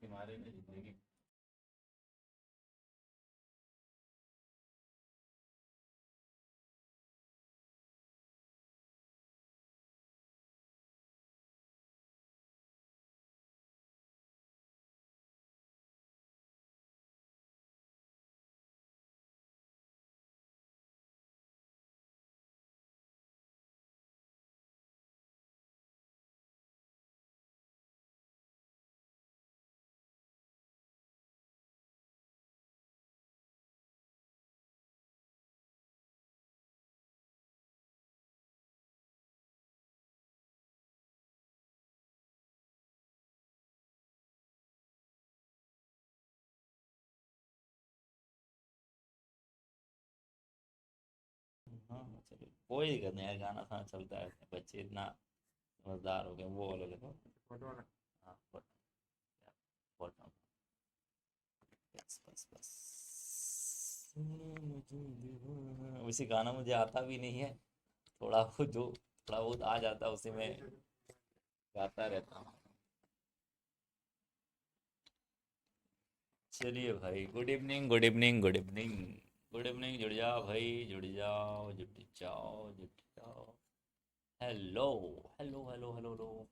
हमारे में जिंदगी। हाँ हाँ, चलो कोई दिक्कत नहीं यार, गाना साना चलता है। बच्चे इतना समझदार हो गए। वो वाला देखो फोटो वाला। हाँ फोटो। फोटो। बस बस बस। वैसे गाना मुझे आता भी नहीं है। थोड़ा बहुत जो थोड़ा बहुत आ जाता है उसी में गाता रहता हूँ। चलिए भाई, good evening good evening good evening. Good evening, जुड़ जाओ भाई, जुड़ जाओ, जुड़ जाओ, जुड़ जाओ। Hello hello hello hello hello.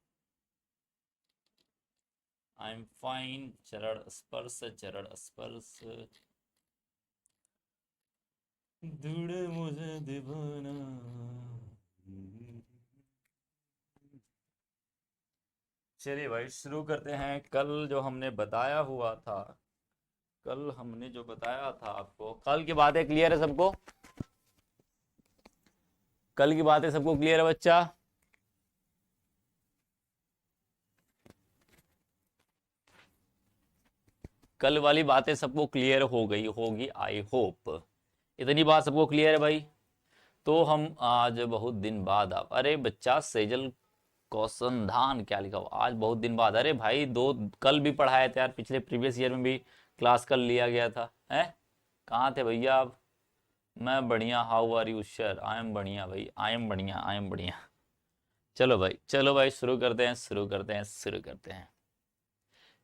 I am fine. चरण स्पर्श, चरण स्पर्श। दूर मुझे दीवाना। चलिए भाई, शुरू करते हैं। कल जो हमने बताया हुआ था, कल हमने जो बताया था आपको, कल की बातें क्लियर है सबको? कल की बातें सबको क्लियर है बच्चा? कल वाली बातें सबको क्लियर हो गई होगी, आई होप। इतनी बात सबको क्लियर है भाई? तो हम आज बहुत दिन बाद, आप अरे बच्चा सेजल कौसंधान क्या लिखा हुआ, आज बहुत दिन बाद। अरे भाई, दो कल भी पढ़ाए थे यार, पिछले प्रीवियस ईयर में भी क्लास कल लिया गया था। हैं? कहाँ थे भैया आप? मैं बढ़िया। How are you sir? I am बढ़िया भाई, आई एम बढ़िया, आई एम बढ़िया। चलो भाई, चलो भाई, शुरू करते हैं, शुरू करते हैं, शुरू करते हैं।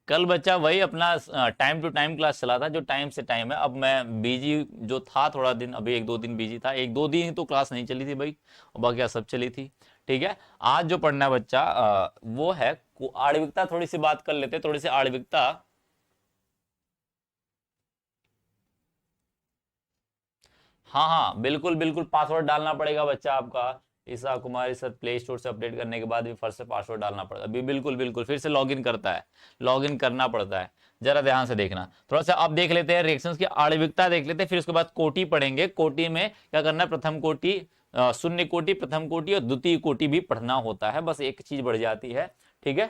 कल बच्चा वही अपना टाइम टू टाइम क्लास चला था, जो टाइम से टाइम है। अब मैं बिजी जो था थोड़ा दिन, अभी एक दो दिन बिजी था, एक दो दिन तो क्लास नहीं चली थी भाई, और बाकी सब चली थी। ठीक है। आज जो पढ़ना है बच्चा, वो है आणविकता। थोड़ी सी बात कर लेते हैं, थोड़ी सी आणविकता। हाँ हाँ, बिल्कुल बिल्कुल, पासवर्ड डालना पड़ेगा बच्चा आपका। ईसा कुमार सर प्ले स्टोर से अपडेट करने के बाद भी फिर से पासवर्ड डालना पड़ेगा। अभी बिल्कुल बिल्कुल फिर से लॉगिन करता है, लॉगिन करना पड़ता है। जरा ध्यान से देखना थोड़ा सा। अब देख लेते हैं रिएक्शंस की आणविकता देख लेते हैं, फिर उसके बाद कोटि पढ़ेंगे। कोटि में क्या करना है? प्रथम कोटि, शून्य कोटि, प्रथम कोटि और द्वितीय कोटि भी पढ़ना होता है। बस एक चीज बढ़ जाती है। ठीक है,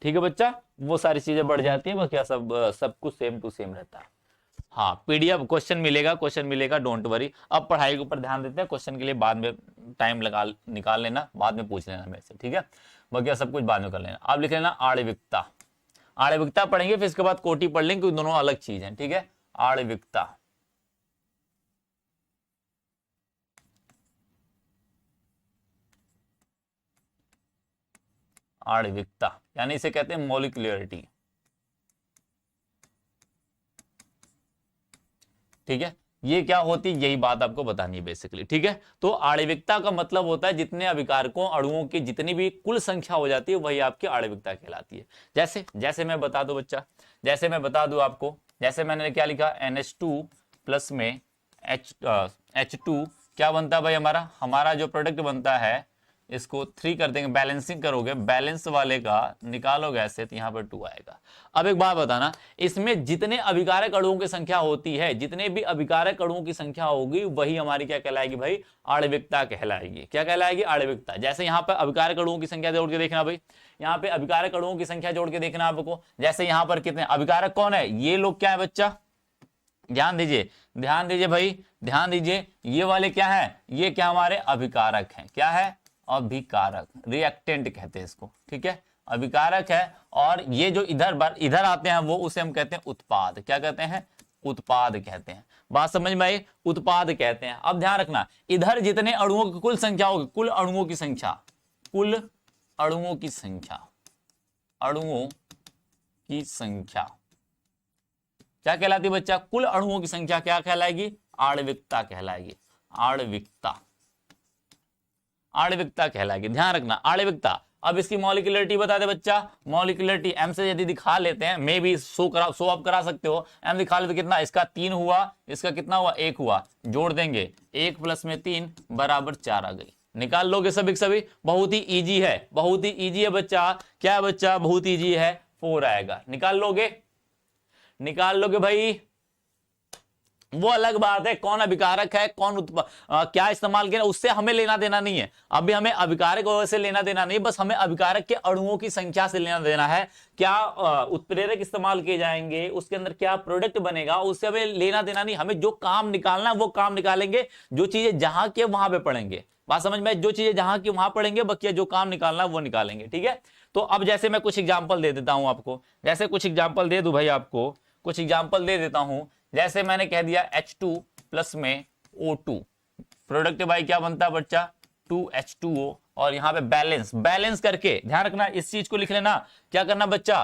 ठीक है बच्चा, वो सारी चीजें बढ़ जाती है, बस क्या सब कुछ सेम टू सेम रहता है। हाँ, पीडीएफ क्वेश्चन मिलेगा, क्वेश्चन मिलेगा, डोंट वरी। अब पढ़ाई के ऊपर ध्यान देते हैं, क्वेश्चन के लिए बाद में टाइम लगा निकाल लेना, बाद में पूछ लेना मेरे से। ठीक है, बाकी सब कुछ बाद में कर लेना। आप लिख लेना आणविकता। आणविकता पढ़ेंगे, फिर इसके बाद कोटि पढ़ लेंगे, क्योंकि दोनों अलग चीज हैं। ठीक है, आणविकता। आणविकता यानी इसे कहते हैं मॉलिक्यूलरिटी। ठीक है, ये क्या होती है, यही बात आपको बतानी है बेसिकली। ठीक है, तो आणविकता का मतलब होता है जितने अभिकारकों, अणुओं की जितनी भी कुल संख्या हो जाती है, वही आपकी आणविकता कहलाती है। जैसे जैसे मैं बता दूं बच्चा, जैसे मैं बता दूं आपको, जैसे मैंने क्या लिखा, NH2 प्लस में H2 क्या बनता है भाई? हमारा हमारा जो प्रोडक्ट बनता है, इसको 3 कर देंगे, बैलेंसिंग करोगे, बैलेंस वाले का निकालोगे ऐसे, तो यहां पर 2 आएगा। अब एक बात बताना, इसमें जितने अभिकारक अणुओं की संख्या होती है, जितने भी अभिकारक अणुओं की संख्या होगी, वही हमारी क्या कहलाएगी भाई? आणविकता कहलाएगी। क्या कहलाएगी? आणविकता। जैसे यहां पर अभिकारक अणुओं की संख्या जोड़ के देखना भाई, यहां पे अभिकारक अणुओं की संख्या जोड़ के देखना आपको। जैसे यहां पर कितने अभिकारक कौन है? ये लोग क्या है बच्चा? ध्यान दीजिए, ध्यान दीजिए भाई, ध्यान दीजिए। ये वाले क्या है? ये क्या हमारे अभिकारक हैं? क्या है? अभिकारक, रिएक्टेंट कहते हैं इसको। ठीक है, अभिकारक है। और ये जो इधर इधर आते हैं, वो उसे हम कहते हैं उत्पाद। क्या कहते हैं? उत्पाद कहते हैं। बात समझ में आई? उत्पाद कहते हैं। अब ध्यान रखना, इधर जितने अणुओं की कुल संख्या होगी, कुल अणुओं की संख्या, कुल अणुओं की संख्या, अणुओं की संख्या क्या कहलाती है बच्चा? कुल अणुओं की संख्या क्या कहलाएगी? आणविकता कहलाएगी। आणविकता, आणविकता कहलाएगी। ध्यान रखना आणविकता। अब इसकी मॉलिक्यूलरिटी बता दे बच्चा। मॉलिक्यूलरिटी एम से यदि दिखा लेते हैं, मे भी शो अप करा सकते हो। एम दिखा लेते कितना? इसका 3 हुआ, इसका कितना हुआ? 1 हुआ। जोड़ देंगे 1 + 3 = 4 आ गई। निकाल लोगे सभी सभी। बहुत ही इजी है, बहुत ही इजी है बच्चा। क्या है बच्चा? बहुत इजी है। 4 आएगा। निकाल लोगे? निकाल लोगे भाई? वो अलग बात है, कौन अभिकारक है, कौन क्या इस्तेमाल किया, उससे हमें लेना देना नहीं है। अभी हमें अभिकारक से लेना देना नहीं, बस हमें अभिकारक के अणुओं की संख्या से लेना देना है। क्या उत्प्रेरक इस्तेमाल किए जाएंगे, उसके अंदर क्या प्रोडक्ट बनेगा, उससे हमें लेना देना नहीं। हमें जो काम निकालना है वो काम निकालेंगे। जो चीजें जहां की वहां पे पढ़ेंगे। बात समझ में? जो चीजें जहां की वहां पढ़ेंगे, बाकी जो काम निकालना है वो निकालेंगे। ठीक है? तो अब जैसे मैं कुछ एग्जाम्पल दे देता हूं आपको। जैसे कुछ एग्जाम्पल दे दूं भाई आपको, कुछ एग्जाम्पल दे देता हूं। जैसे मैंने कह दिया H2+ में O2, प्रोडक्ट भाई क्या बनता है बच्चा? 2H2O। और यहां पे बैलेंस, बैलेंस करके ध्यान रखना, इस चीज को लिख लेना। क्या करना बच्चा?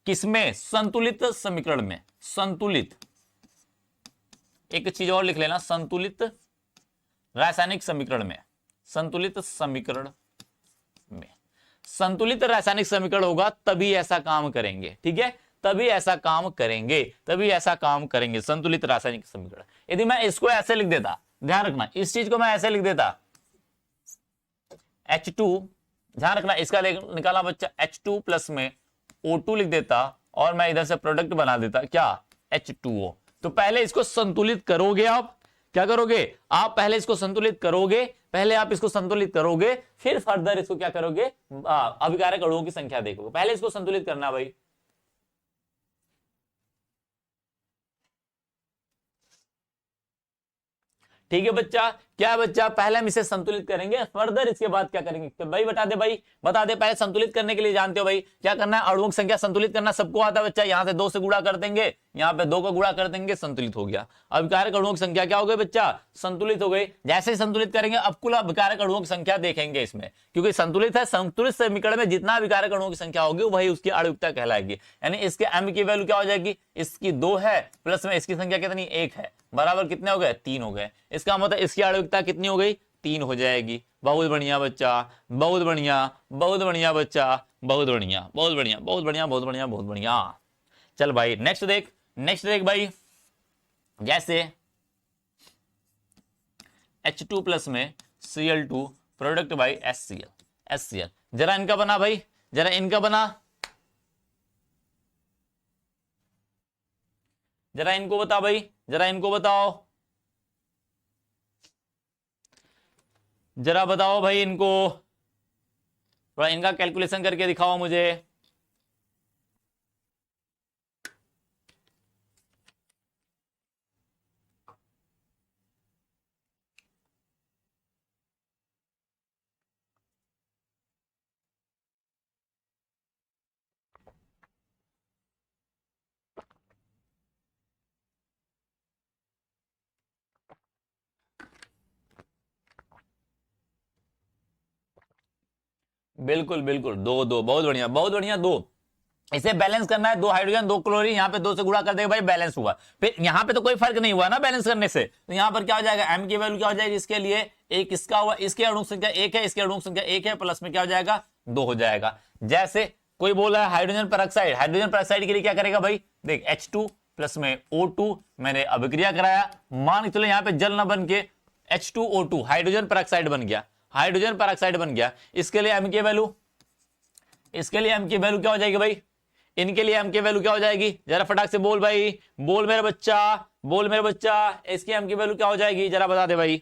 किसमें? संतुलित समीकरण में। संतुलित, एक चीज और लिख लेना, संतुलित रासायनिक समीकरण में। संतुलित समीकरण में, संतुलित रासायनिक समीकरण होगा तभी ऐसा काम करेंगे। ठीक है? तभी ऐसा काम करेंगे, तभी ऐसा काम करेंगे। संतुलित रासायनिक समीकरण। यदि मैं इसको ऐसे लिख देता, ध्यान रखना, इस चीज को मैं ऐसे लिख देता H2, ध्यान रखना, इसका निकाला बच्चा H2+ में O2 लिख देता, और मैं इधर से प्रोडक्ट बना देता क्या? H2O। तो पहले इसको संतुलित करोगे आप। क्या करोगे आप? पहले इसको संतुलित करोगे, पहले आप इसको संतुलित करोगे, फिर फर्दर इसको क्या करोगे? अभिकारक अणुओं की संख्या देखोगे। पहले इसको संतुलित करना भाई। ठीक है बच्चा? क्या बच्चा? पहले हम इसे संतुलित करेंगे, फर्दर इसके बाद क्या करेंगे? तो भाई बता दे, भाई बता दे। पहले संतुलित करने के लिए जानते हो भाई क्या करना है? अणुओं की संख्या संतुलित करना सबको आता है बच्चा। यहां से 2 से गुणा कर देंगे, यहां पे 2 का गुणा कर देंगे, संतुलित हो गया। अभिकारक अणुओं की संख्या क्या हो गई बच्चा? संतुलित हो गई। जैसे ही संतुलित करेंगे, अब कुल अभिकारक अणुओं की संख्या देखेंगे इसमें, क्योंकि संतुलित है। संतुलित समीकरण में जितना अभिकारक अणुओं की संख्या होगी वही उसकी आणविकता कहलाएगी। यानी इसके m की वैल्यू क्या हो जाएगी? इसकी 2 है, प्लस में इसकी संख्या कितनी? 1 है, बराबर कितने हो गए? 3 हो गए। इसका मतलब इसकी आणविकता कितनी हो गई? 3 हो जाएगी। बहुत बढ़िया बच्चा, बहुत बढ़िया, बहुत बढ़िया बच्चा, बहुत बढ़िया, बहुत बढ़िया, बहुत बढ़िया, बहुत बढ़िया, बहुत बढ़िया। चल भाई नेक्स्ट देख, नेक्स्ट देख भाई। जैसे H2+ में Cl2, प्रोडक्ट भाई HCl। जरा इनका बना भाई, जरा इनका बना, जरा इनको बता भाई, जरा इनको बताओ, जरा बताओ भाई इनको, थोड़ा इनका कैलकुलेशन करके दिखाओ मुझे। बिल्कुल बिल्कुल, 2 बहुत बढ़िया, बहुत बढ़िया। 2 इसे बैलेंस करना है। 2 हाइड्रोजन 2 क्लोरीन, यहाँ पे 2 से गुणा कर देगा भाई, बैलेंस हुआ। फिर यहाँ पे तो कोई फर्क नहीं हुआ ना बैलेंस करने से, तो यहाँ पर क्या हो जाएगा? m की वैल्यू क्या हो जाएगी इसके लिए? 1 इसका हुआ, इसके अणु संख्या 1 है, इसके अणु संख्या 1 है, प्लस में क्या हो जाएगा? 2 हो जाएगा। जैसे कोई बोल रहा है हाइड्रोजन पेरोक्साइड, हाइड्रोजन पेरोक्साइड के लिए क्या करेगा भाई? देख H2+ में O2 मैंने अभिक्रिया कराया, मान चलो यहाँ पे जल न बन के H2O2 हाइड्रोजन पेरोक्साइड बन गया, हाइड्रोजन पेरोक्साइड बन गया। इसके लिए m की वैल्यू, इसके लिए m की वैल्यू क्या हो जाएगी भाई? इनके लिए m की वैल्यू क्या हो जाएगी? जरा फटाक से बोल भाई, बोल मेरे बच्चा, बोल मेरे बच्चा, इसकी m की वैल्यू क्या हो जाएगी? जरा बता दे भाई,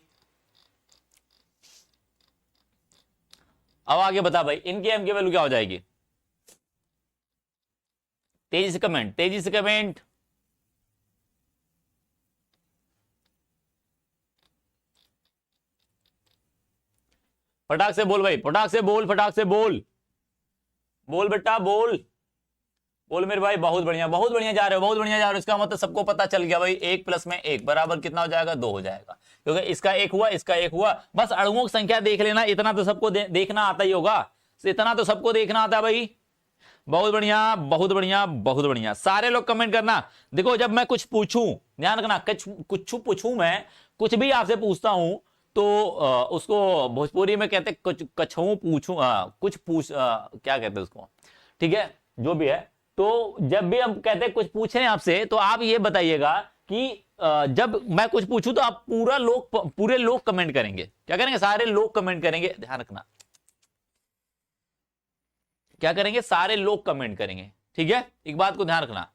अब आगे बता भाई, इनकी m की वैल्यू क्या हो जाएगी? तेजी से कमेंट, तेजी से कमेंट। फटाक से बोल भाई, फटाक से बोल, फटाक से बोल, बोल बेटा बोल, बोल मेरे भाई। बहुत बढ़िया, बहुत बढ़िया जा रहे हो, बहुत बढ़िया जा रहे हो। इसका मतलब सबको पता चल गया भाई, 1 + में 1 बराबर कितना हो जाएगा? 2 हो जाएगा, क्योंकि इसका 1 हुआ, इसका 1 हुआ। बस अणुओं की संख्या देख लेना, इतना तो सबको देखना आता ही होगा, इतना तो सबको देखना आता है भाई। बहुत बढ़िया, बहुत बढ़िया, बहुत बढ़िया। सारे लोग कमेंट करना। देखो जब मैं कुछ पूछूं, ध्यान रखना, कुछ पूछूं, मैं कुछ भी आपसे पूछता हूं तो उसको भोजपुरी में कहते कुछ कछू पूछूं, कुछ पूछ, क्या कहते हैं उसको, ठीक है, जो भी है। तो जब भी हम कहते हैं कुछ पूछे आपसे, तो आप ये बताइएगा कि जब मैं कुछ पूछूं तो आप पूरे लोग कमेंट करेंगे। क्या करेंगे? सारे लोग कमेंट करेंगे, ध्यान रखना। क्या करेंगे? सारे लोग कमेंट करेंगे, ठीक है, एक बात को ध्यान रखना।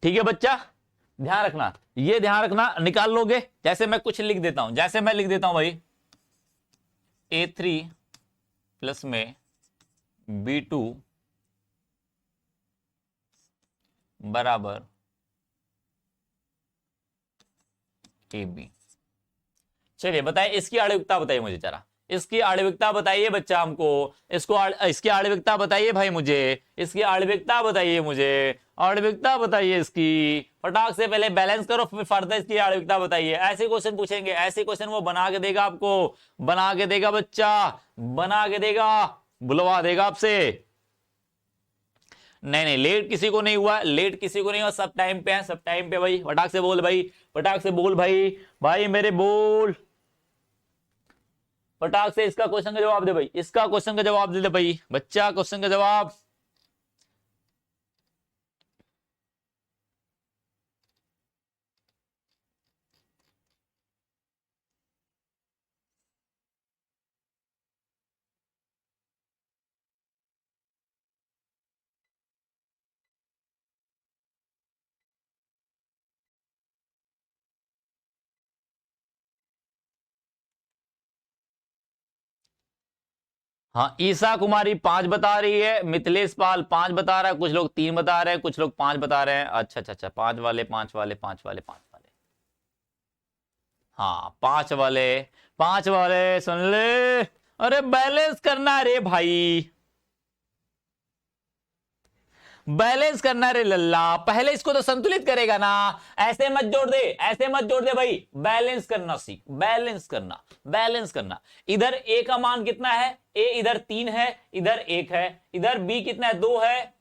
ठीक है बच्चा, ध्यान रखना, ये ध्यान रखना, निकाल लोगे। जैसे मैं कुछ लिख देता हूं, जैसे मैं लिख देता हूं भाई A3 प्लस में B2 बराबर AB। चलिए बताइए इसकी आणविकता बताइए मुझे जरा, इसकी आणविकता बताइए बच्चा हमको। इसकी आणविकता बताइए भाई मुझे, इसकी आणविकता बताइए मुझे, आणविकता बताइए इसकी। फटाक से पहले बैलेंस करो, फिर फर्दर इसकी आणविकता बताइए। ऐसे क्वेश्चन पूछेंगे, ऐसे क्वेश्चन वो बना के देगा आपको, बना के देगा बच्चा, बना के देगा, बुलवा देगा आपसे। नहीं नहीं, लेट किसी को नहीं हुआ, लेट किसी को नहीं हुआ, सब टाइम पे है, सब टाइम पे भाई। फटाक से बोल भाई, फटाक से बोल भाई, भाई मेरे बोल, फटाक से इसका क्वेश्चन का जवाब दे भाई, इसका क्वेश्चन का जवाब दे दे भाई बच्चा, क्वेश्चन का जवाब। हाँ, ईसा कुमारी 5 बता रही है, मिथिलेश पाल 5 बता रहा है, कुछ लोग 3 बता रहे हैं, कुछ लोग 5 बता रहे हैं। अच्छा अच्छा अच्छा, 5 वाले, 5 वाले, 5 वाले, 5 वाले, हाँ 5 वाले, 5 वाले सुन ले। अरे बैलेंस करना रे भाई, बैलेंस करना रे लल्ला, पहले इसको तो संतुलित करेगा ना। ऐसे मत जोड़ दे, ऐसे मत जोड़ दे भाई, बैलेंस करना सीख, बैलेंस करना, बैलेंस करना। इधर ए का मान कितना है? ए इधर 3 है, इधर 1 है। इधर बी कितना है? 2 है।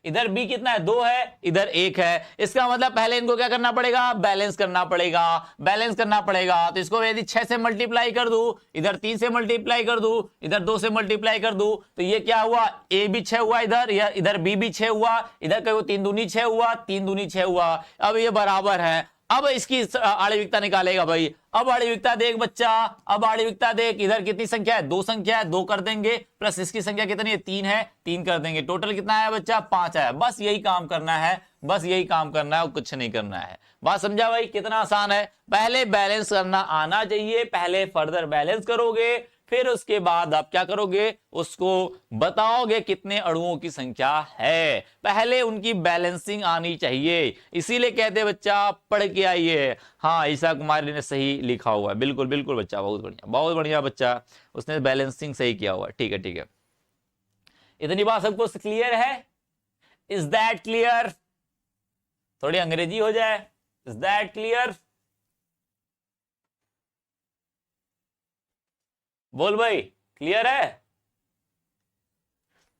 इधर बी कितना है? 2 है, इधर 1 है। इसका मतलब पहले इनको क्या करना पड़ेगा? बैलेंस करना पड़ेगा, बैलेंस करना पड़ेगा। तो इसको यदि 6 से मल्टीप्लाई कर दूं, इधर 3 से मल्टीप्लाई कर दूं, इधर 2 से मल्टीप्लाई कर दूं, तो ये क्या हुआ? ए भी 6 हुआ इधर, या इधर बी भी 6 हुआ, इधर कहो 3 दूनी 6 हुआ, 3 दूनी 6 हुआ। अब ये बराबर है। अब इसकी आणविकता निकालेगा भाई। अब आणविकता देख बच्चा, अब आणविकता देख, इधर कितनी संख्या है? 2 संख्या है, 2 कर देंगे, प्लस इसकी संख्या कितनी है? 3 है, 3 कर देंगे। टोटल कितना है बच्चा? 5 है। बस यही काम करना है, बस यही काम करना है, कुछ नहीं करना है। बात समझा भाई? कितना आसान है। पहले बैलेंस करना आना चाहिए, पहले फर्दर बैलेंस करोगे, फिर उसके बाद आप क्या करोगे? उसको बताओगे कितने अणुओं की संख्या है। पहले उनकी बैलेंसिंग आनी चाहिए, इसीलिए कहते बच्चा पढ़ के आइए। हाँ, ईसा कुमारी ने सही लिखा हुआ है, बिल्कुल बिल्कुल बच्चा, बहुत बढ़िया, बहुत बढ़िया बच्चा, उसने बैलेंसिंग सही किया हुआ है। ठीक है, ठीक है, इतनी बात सबको क्लियर है? Is that clear? थोड़ी अंग्रेजी हो जाए, इज दैट क्लियर? बोल भाई, क्लियर है?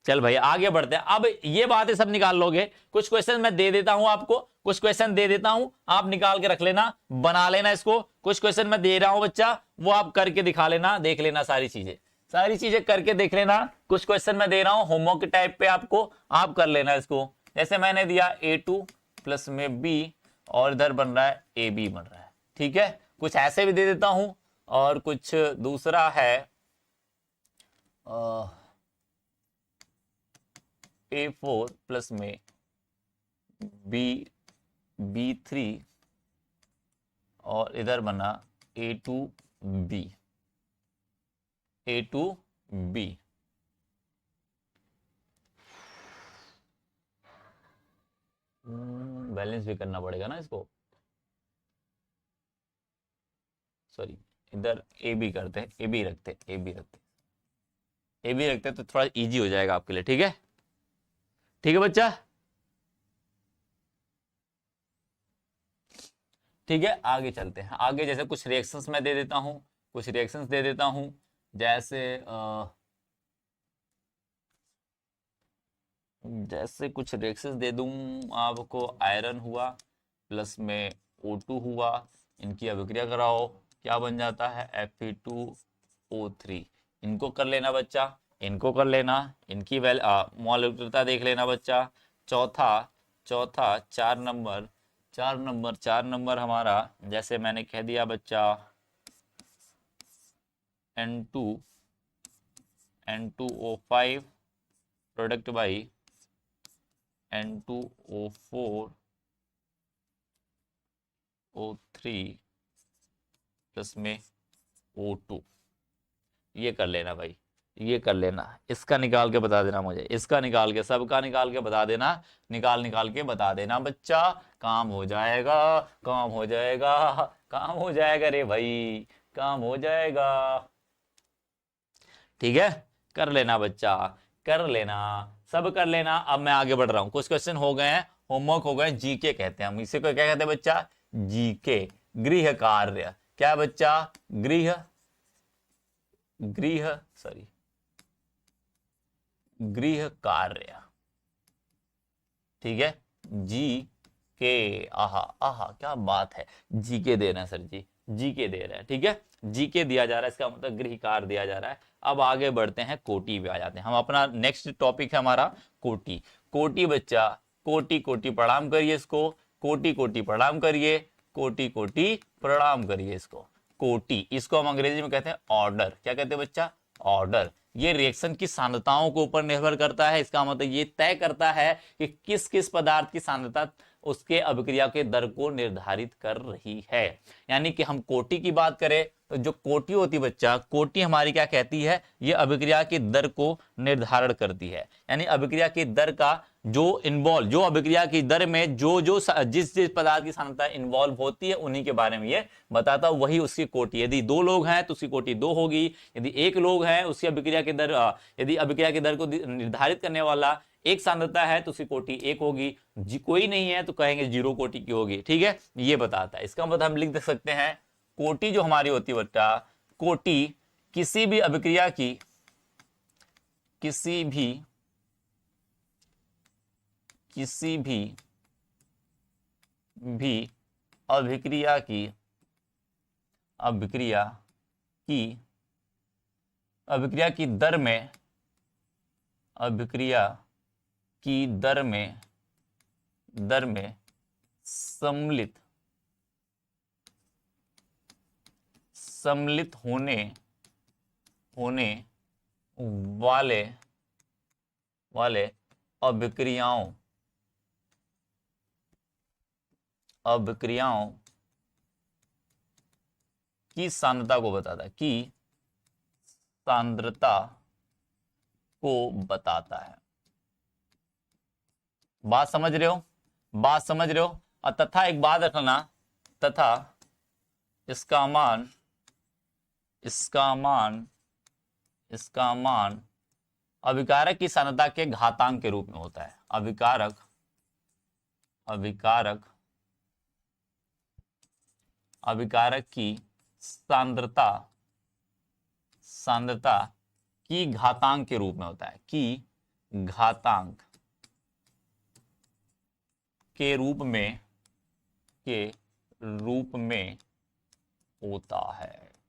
चल भाई आगे बढ़ते हैं। अब ये बातें सब निकाल लोगे। कुछ क्वेश्चन मैं दे देता हूं आपको, कुछ क्वेश्चन दे देता हूं, आप निकाल के रख लेना, बना लेना इसको। कुछ क्वेश्चन मैं दे रहा हूं बच्चा, वो आप करके दिखा लेना, देख लेना, सारी चीजें करके देख लेना। कुछ क्वेश्चन मैं दे रहा हूं होमवर्क टाइप पे आपको, आप कर लेना इसको। जैसे मैंने दिया A2 प्लस में B, और इधर बन रहा है AB बन रहा है, ठीक है। कुछ ऐसे भी दे देता हूं, और कुछ दूसरा है A4 प्लस में B3, और इधर बना A2B, A2B। बैलेंस भी करना पड़ेगा ना इसको, सॉरी, इधर AB करते हैं, AB रखते हैं, AB रखते हैं, AB रखते हैं, तो थोड़ा इजी हो जाएगा आपके लिए। ठीक है, ठीक है बच्चा, ठीक है, आगे चलते हैं। आगे जैसे कुछ रिएक्शंस मैं दे देता हूं, कुछ रिएक्शंस दे देता हूं। जैसे कुछ रिएक्शंस दे दूं आपको। आयरन हुआ प्लस में O2 हुआ, इनकी अभिक्रिया कराओ, क्या बन जाता है Fe2O3। इनको कर लेना बच्चा, इनको कर लेना, इनकी मॉलिक्यूलरता देख लेना बच्चा। चौथा चौथा 4 नंबर, 4 नंबर हमारा, जैसे मैंने कह दिया बच्चा N2O5 product by N2O4O3 plus में O2। ये कर लेना भाई, ये कर लेना। इसका निकाल के बता देना मुझे, इसका निकाल के, सबका निकाल के बता देना, निकाल के बता देना बच्चा। काम हो जाएगा, काम हो जाएगा, काम हो जाएगा रे भाई, काम हो जाएगा। ठीक है, कर लेना बच्चा, कर लेना, सब कर लेना। अब मैं आगे बढ़ रहा हूं, कुछ क्वेश्चन हो गए हैं, होमवर्क हो गए, जीके कहते हैं हम इसे। को क्या कहते हैं बच्चा? जीके, गृह कार्य। क्या बच्चा? गृह गृह सॉरी गृह कार्य। ठीक है, जी के। आहा आहा, क्या बात है, जी के दे रहे हैं सर जी, जी के दे रहे हैं। ठीक है, जी के दिया जा रहा है, इसका मतलब गृह कार्य दिया जा रहा है। अब आगे बढ़ते हैं, कोटि पे आ जाते हैं हम। अपना नेक्स्ट टॉपिक है हमारा कोटि। कोटि बच्चा, कोटि कोटि प्रणाम करिए इसको, कोटि कोटि प्रणाम करिए, कोटि कोटि प्रणाम करिए इसको। कोटि, इसको हम अंग्रेजी में कहते हैं ऑर्डर। क्या कहते हैं बच्चा? ऑर्डर। ये रिएक्शन की सांद्रताओं के ऊपर निर्भर करता है। इसका मतलब ये तय करता है कि किस किस पदार्थ की सांद्रता उसके अभिक्रिया के दर को निर्धारित कर रही है। यानी कि हम कोटि की बात करें तो जो कोटि होती बच्चा, कोटि हमारी क्या कहती है? ये अभिक्रिया की दर को निर्धारण करती है। यानी अभिक्रिया की दर का जो अभिक्रिया की दर में जिस जिस पदार्थ की सांद्रता इन्वॉल्व होती है उन्हीं के बारे में ये बताता, वही उसकी कोटि। यदि 2 लोग हैं तो उसकी कोटि 2 होगी। यदि 1 लोग हैं, उसकी अभिक्रिया की दर, यदि अभिक्रिया की दर को निर्धारित करने वाला एक सांद्रता है तो उसकी कोटि 1 होगी। कोई नहीं है तो कहेंगे 0 कोटि की होगी। ठीक है, ये बताता है। इसका मतलब हम लिख सकते हैं, कोटि जो हमारी होती है बच्चा, कोटि किसी भी अभिक्रिया की, किसी भी अभिक्रिया की अभिक्रिया की दर में, अभिक्रिया की दर में सम्मिलित होने वाले अभिक्रियाओं की सांद्रता को बताता है, की सांद्रता को बताता है। बात समझ रहे हो? बात समझ रहे हो? और तथा एक बात रखना, तथा इसका मान अभिकारक की सांद्रता के घातांक के रूप में होता है। अभिकारक की सांद्रता की घातांक के रूप में होता है, की घातांक के रूप में होता है।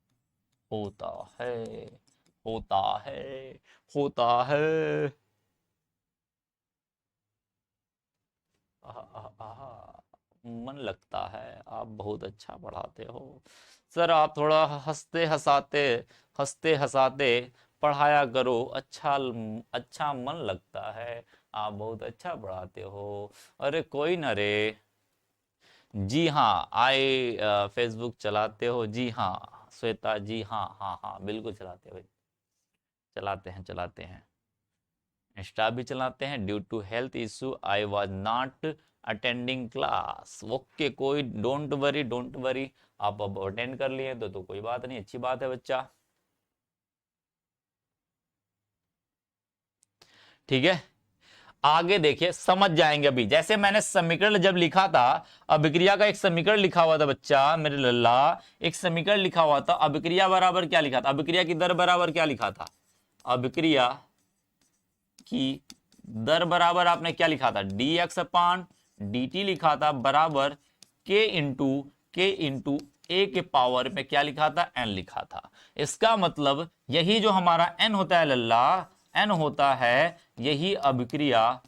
मन लगता है, आप बहुत अच्छा पढ़ाते हो सर। आप थोड़ा हंसते हंसाते पढ़ाया करो, अच्छा मन लगता है। आप बहुत अच्छा पढ़ाते हो। अरे कोई ना रे। जी हाँ, फेसबुक चलाते हो? जी हाँ श्वेता जी, हाँ हाँ हाँ बिल्कुल चलाते हो, चलाते हैं। इंस्टा भी चलाते हैं। Due to health issue I was not attending class. Okay, कोई डोंट वरी, आप अब अटेंड कर लिए तो कोई बात नहीं, अच्छी बात है बच्चा। ठीक है, आगे देखिए समझ जाएंगे। अभी जैसे मैंने समीकरण जब लिखा था, अभिक्रिया का एक समीकरण लिखा हुआ था बच्चा मेरे लल्ला, एक समीकरण लिखा हुआ था। अभिक्रिया बराबर क्या लिखा था? अभिक्रिया की दर बराबर क्या लिखा था? अभिक्रिया की दर बराबर आपने क्या लिखा था? dx अपान dt लिखा था, बराबर k इंटू ए के पावर में क्या लिखा था? n लिखा था। इसका मतलब यही जो हमारा n होता है लल्ला, n होता है यही अभिक्रिया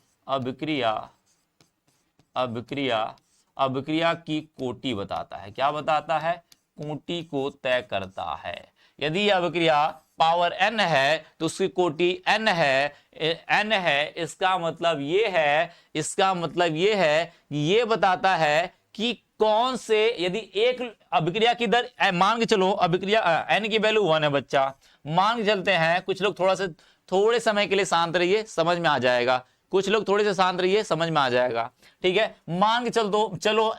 की कोटि बताता है। क्या बताता है? कोटि को तय करता है। यदि अभिक्रिया पावर n है तो उसकी कोटि n है। इसका मतलब ये है ये बताता है कि कौन से, यदि एक अभिक्रिया की दर मान के चलो, अभिक्रिया n की वैल्यू 1 है बच्चा, मान के चलते हैं। कुछ लोग थोड़े समय के लिए शांत रहिए, समझ में आ जाएगा। कुछ लोग थोड़े से शांत रहिए, समझ में आ जाएगा। ठीक है, मान के चलो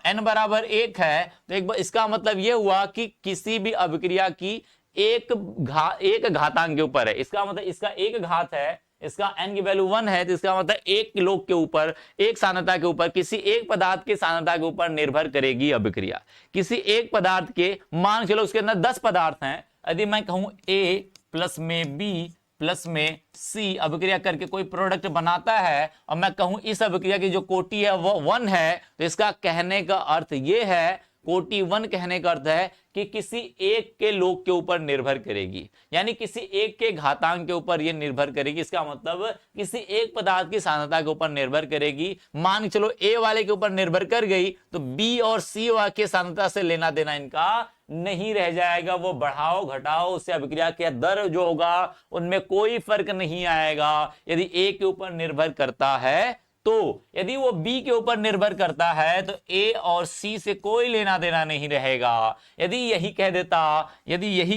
n बराबर 1 है, तो एक बार इसका मतलब यह हुआ कि किसी भी अभिक्रिया की एक घातांक के ऊपर है। इसका मतलब इसका एक घात है, इसका n की वैल्यू 1 है, तो इसका मतलब एक लोग के ऊपर, एक सांद्रता के ऊपर, किसी एक पदार्थ के सांद्रता के ऊपर निर्भर करेगी अभिक्रिया। किसी एक पदार्थ के, मान चलो उसके अंदर 10 पदार्थ हैं, यदि मैं कहूं A प्लस में B प्लस में C अभिक्रिया करके कोई प्रोडक्ट बनाता है, और मैं कहूं इस अभिक्रिया की जो कोटि है वो 1 है, तो इसका कहने का अर्थ ये है, कोटि 1 कहने का अर्थ है कि किसी एक के लोग के ऊपर निर्भर करेगी, यानी किसी एक के घातांक के ऊपर यह निर्भर करेगी। इसका मतलब किसी एक पदार्थ की सांद्रता के ऊपर निर्भर करेगी। मान के चलो A वाले के ऊपर निर्भर कर गई, तो B और C के सांद्रता से लेना देना इनका नहीं रह जाएगा। वो बढ़ाओ घटाओ, उससे अभिक्रिया के दर जो होगा उनमें कोई फर्क नहीं आएगा। यदि A के ऊपर निर्भर करता है, तो यदि वो B के ऊपर निर्भर करता है, तो A और C से कोई लेना देना नहीं रहेगा। यदि यही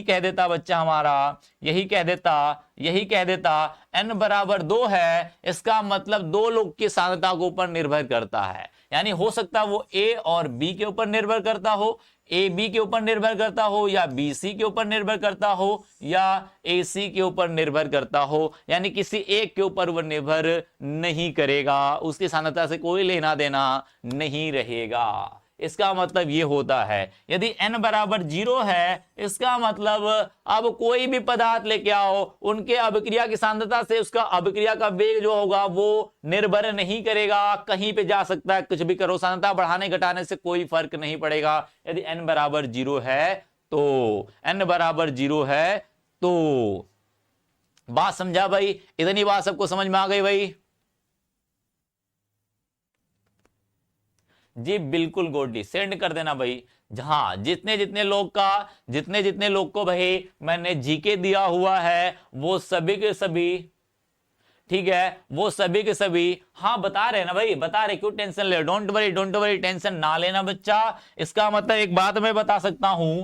कह देता बच्चा हमारा, यही कह देता n बराबर 2 है, इसका मतलब दो लोग की सांद्रता के ऊपर निर्भर करता है। यानी हो सकता है वो A और B के ऊपर निर्भर करता हो, ए बी के ऊपर निर्भर करता हो, या बी सी के ऊपर निर्भर करता हो, या ए सी के ऊपर निर्भर करता हो। यानी किसी एक के ऊपर वह निर्भर नहीं करेगा, उसकी सांद्रता से कोई लेना देना नहीं रहेगा। इसका मतलब ये होता है। यदि n बराबर 0 है, इसका मतलब अब कोई भी पदार्थ लेके आओ, उनके अभिक्रिया की सांद्रता से उसका अभिक्रिया का वेग जो होगा वो निर्भर नहीं करेगा, कहीं पे जा सकता है, कुछ भी करो, सांद्रता बढ़ाने घटाने से कोई फर्क नहीं पड़ेगा। यदि n बराबर 0 है तो बात समझा भाई? इतनी बात सबको समझ में आ गई भाई? जी बिल्कुल गोडी, सेंड कर देना भाई। जहां जितने जितने लोग को भाई मैंने जीके दिया हुआ है, वो सभी के सभी, ठीक है, वो सभी के सभी हाँ बता रहे ना भाई, बता रहे, क्यों टेंशन ले? डोंट वरी, टेंशन ना लेना बच्चा। इसका मतलब एक बात मैं बता सकता हूं,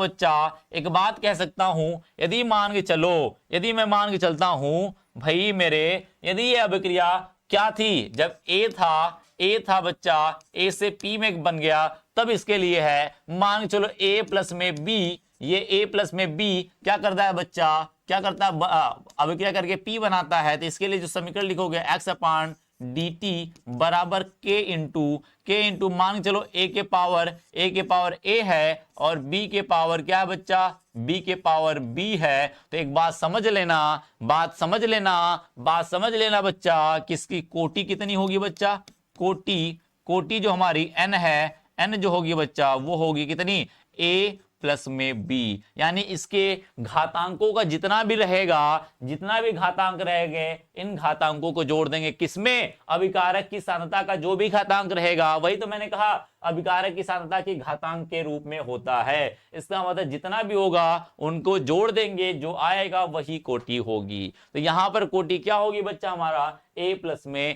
बच्चा, एक बात कह सकता हूं। यदि मैं मान के चलता हूं भाई मेरे, यदि ये अभिक्रिया क्या थी, जब ए था बच्चा, ए से पी में बन गया, तब इसके लिए है, मान चलो ए प्लस में बी, ये ए प्लस में बी क्या करता है बच्चा, क्या करता है, अभिक्रिया करके पी बनाता है। तो इसके लिए जो समीकरण लिखोगे x अपान डी टी बराबर के इंटू मान चलो ए के पावर ए है, और b के पावर क्या है बच्चा, b के पावर b है। तो एक बात समझ लेना बच्चा, किसकी कोटि कितनी होगी बच्चा, कोटि जो हमारी n है, n जो होगी बच्चा वो होगी कितनी, a प्लस में b। यानी इसके घातांकों का जितना भी घातांक रहेंगे, इन घातांकों को जोड़ देंगे किसमें, अभिकारक की सांद्रता का जो भी घातांक रहेगा, वही तो मैंने कहा अभिकारक की सांद्रता की घातांक के रूप में होता है। इसका मतलब जितना भी होगा उनको जोड़ देंगे, जो आएगा वही कोटि होगी। तो यहां पर कोटि क्या होगी बच्चा हमारा, a प्लस में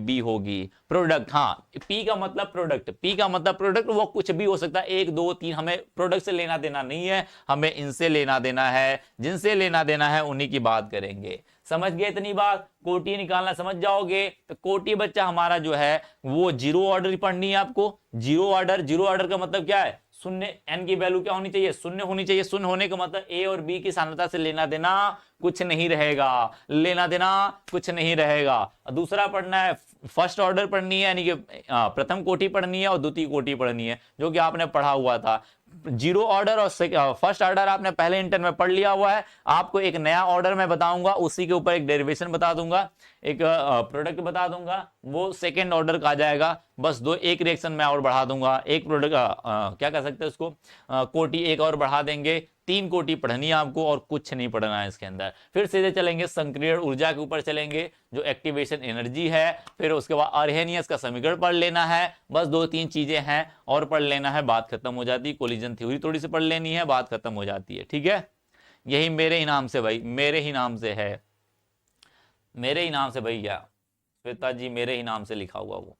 b होगी। प्रोडक्ट, हाँ p का मतलब प्रोडक्ट, वो कुछ भी हो सकता है, 1 2 3, हमें प्रोडक्ट से लेना देना नहीं है, हमें इनसे लेना देना है, जिनसे लेना देना है उन्हीं की बात करेंगे। समझ गए इतनी बात? कोटि निकालना समझ जाओगे। तो कोटि बच्चा हमारा जो है वो जीरो ऑर्डर पढ़नी है आपको। जीरो ऑर्डर का मतलब क्या है, शून्य, n की वैल्यू क्या होनी चाहिए, शून्य होनी चाहिए। शून्य होने का मतलब A और B की सांद्रता से लेना देना कुछ नहीं रहेगा, लेना देना कुछ नहीं रहेगा। दूसरा पढ़ना है, फर्स्ट ऑर्डर पढ़नी है, यानी कि प्रथम कोटि पढ़नी है और द्वितीय कोटि पढ़नी है, जो कि आपने पढ़ा हुआ था। जीरो ऑर्डर और फर्स्ट ऑर्डर आपने पहले इंटर में पढ़ लिया हुआ है। आपको एक नया ऑर्डर मैं बताऊंगा, उसी के ऊपर एक डेरिवेशन बता दूंगा, एक प्रोडक्ट बता दूंगा, वो सेकेंड ऑर्डर का आ जाएगा। बस एक रिएक्शन मैं और बढ़ा दूंगा, एक प्रोडक्ट क्या कह सकते हैं उसको, कोटि एक और बढ़ा देंगे। 3 कोटि पढ़नी है आपको और कुछ नहीं पढ़ना है इसके अंदर। फिर सीधे चलेंगे संक्रियण ऊर्जा के ऊपर चलेंगे, जो एक्टिवेशन एनर्जी है। फिर उसके बाद अर्हेनियस का समीकरण पढ़ लेना है। बस 2-3 चीजें हैं और पढ़ लेना है, बात खत्म हो जाती है। कोलिजन थ्योरी थोड़ी सी पढ़ लेनी है, बात खत्म हो जाती है। ठीक है, यही मेरे ही नाम से भाई, मेरे ही नाम से है, मेरे ही नाम से भैया, श्वेता जी मेरे ही नाम से लिखा हुआ वो।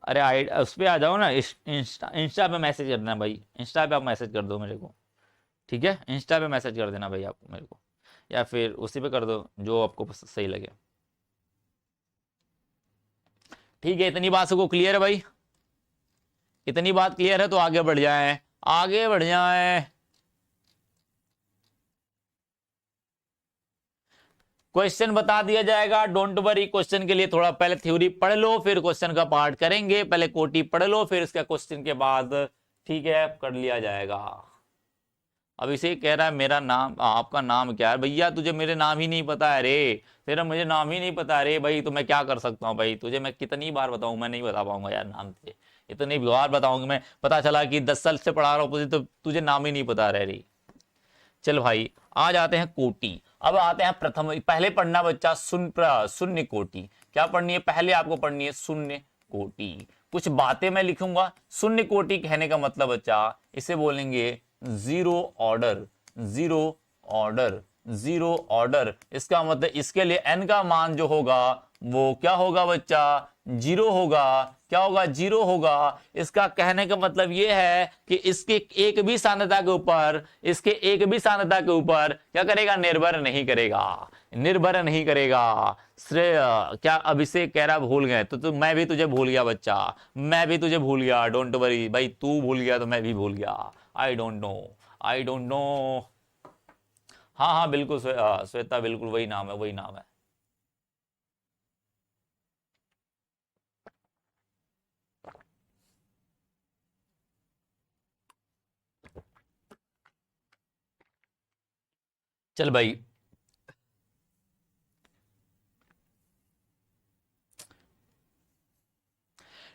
अरे उस पर आ जाओ ना, इंस्टा पे मैसेज कर देना भाई, इंस्टा पे आप मैसेज कर दो मेरे को। ठीक है, इंस्टा पे मैसेज कर देना भाई आप मेरे को, या फिर उसी पे कर दो जो आपको सही लगे। ठीक है, इतनी बात सबको क्लियर है भाई, इतनी बात क्लियर है तो आगे बढ़ जाए, आगे बढ़ जाए। क्वेश्चन बता दिया जाएगा, डोंट वरी। क्वेश्चन के लिए थोड़ा पहले थ्योरी पढ़ लो, फिर क्वेश्चन का पार्ट करेंगे। पहले कोटि पढ़ लो, फिर इसका क्वेश्चन के बाद ठीक है कर लिया जाएगा। अब इसे कह रहा है मेरा नाम, आपका नाम क्या है भैया, तुझे मेरे नाम ही नहीं पता है रे, तेरा मुझे नाम ही नहीं पता रे भाई, तो मैं क्या कर सकता हूँ भाई, तुझे मैं कितनी बार बताऊं, मैं नहीं बता पाऊंगा यार नाम तुझे, इतनी बार बताऊंगी मैं, पता चला कि 10 साल से पढ़ा रहा हूँ तो तुझे नाम ही नहीं पता रह रही। चल भाई आ जाते हैं कोटि। अब आते हैं प्रथम, पहले पढ़ना बच्चा शून्य कोटि। क्या पढ़नी है, पहले आपको पढ़नी है शून्य कोटि। कुछ बातें मैं लिखूंगा। शून्य कोटि कहने का मतलब बच्चा, इसे बोलेंगे zero order, zero order, zero order. इसका मतलब इसके लिए n का मान जो होगा वो क्या होगा बच्चा, जीरो होगा। क्या होगा, जीरो होगा। इसका कहने का मतलब यह है कि इसके एक भी सांद्रता के ऊपर, इसके एक भी सांद्रता के ऊपर क्या करेगा, निर्भर नहीं करेगा, निर्भर नहीं करेगा। श्रेय क्या अभिषेक कह रहा भूल गए, तो मैं भी तुझे भूल गया बच्चा, मैं भी तुझे भूल गया, डोंट वरी भाई, तू भूल गया तो मैं भी भूल गया। I don't know, I don't know. हाँ हाँ बिल्कुल श्वेता, बिल्कुल वही नाम है, वही नाम है। चल भाई,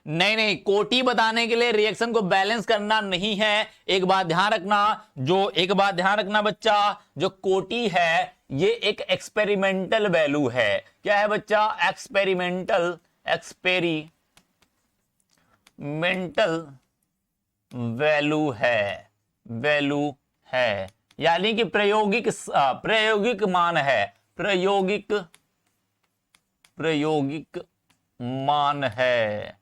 नहीं नहीं, कोटि बताने के लिए रिएक्शन को बैलेंस करना नहीं है। एक बात ध्यान रखना, एक बात ध्यान रखना बच्चा, जो कोटि है ये एक एक्सपेरिमेंटल वैल्यू है। क्या है बच्चा, एक्सपेरिमेंटल, एक्सपेरिमेंटल वैल्यू है, वैल्यू है, यानी कि प्रायोगिक मान है, प्रायोगिक मान है,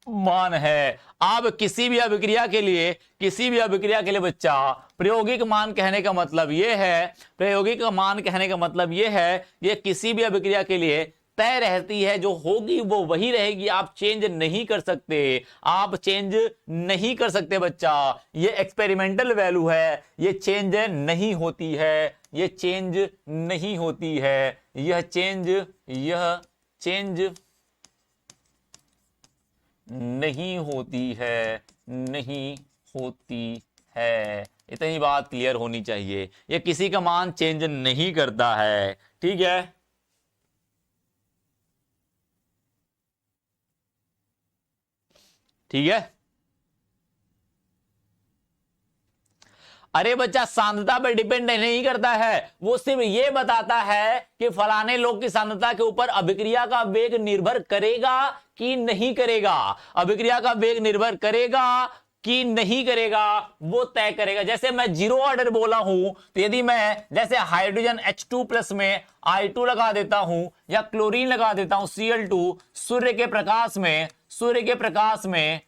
मान है। आप किसी भी अभिक्रिया के लिए, किसी भी अभिक्रिया के लिए बच्चा, प्रायोगिक मान कहने का मतलब यह है, प्रायोगिक मान कहने का मतलब यह है, ये किसी भी अभिक्रिया के लिए तय रहती है, जो होगी वो वही रहेगी, आप चेंज नहीं कर सकते, आप चेंज नहीं कर सकते बच्चा। ये एक्सपेरिमेंटल वैल्यू है, ये चेंज नहीं होती है, ये चेंज नहीं होती है, यह चेंज नहीं होती है, नहीं होती है। इतनी बात क्लियर होनी चाहिए, ये किसी का मान चेंज नहीं करता है। ठीक है, ठीक है। अरे बच्चा सांद्रता पर डिपेंड नहीं करता है, वो सिर्फ ये बताता है कि फलाने लोग की सांद्रता के ऊपर अभिक्रिया का वेग निर्भर करेगा कि नहीं करेगा, अभिक्रिया का वेग निर्भर करेगा कि नहीं करेगा, वो तय करेगा। जैसे मैं जीरो ऑर्डर बोला हूं, तो यदि मैं जैसे हाइड्रोजन H2+ में I2 लगा देता हूं, या क्लोरीन लगा देता हूं Cl2, सूर्य के प्रकाश में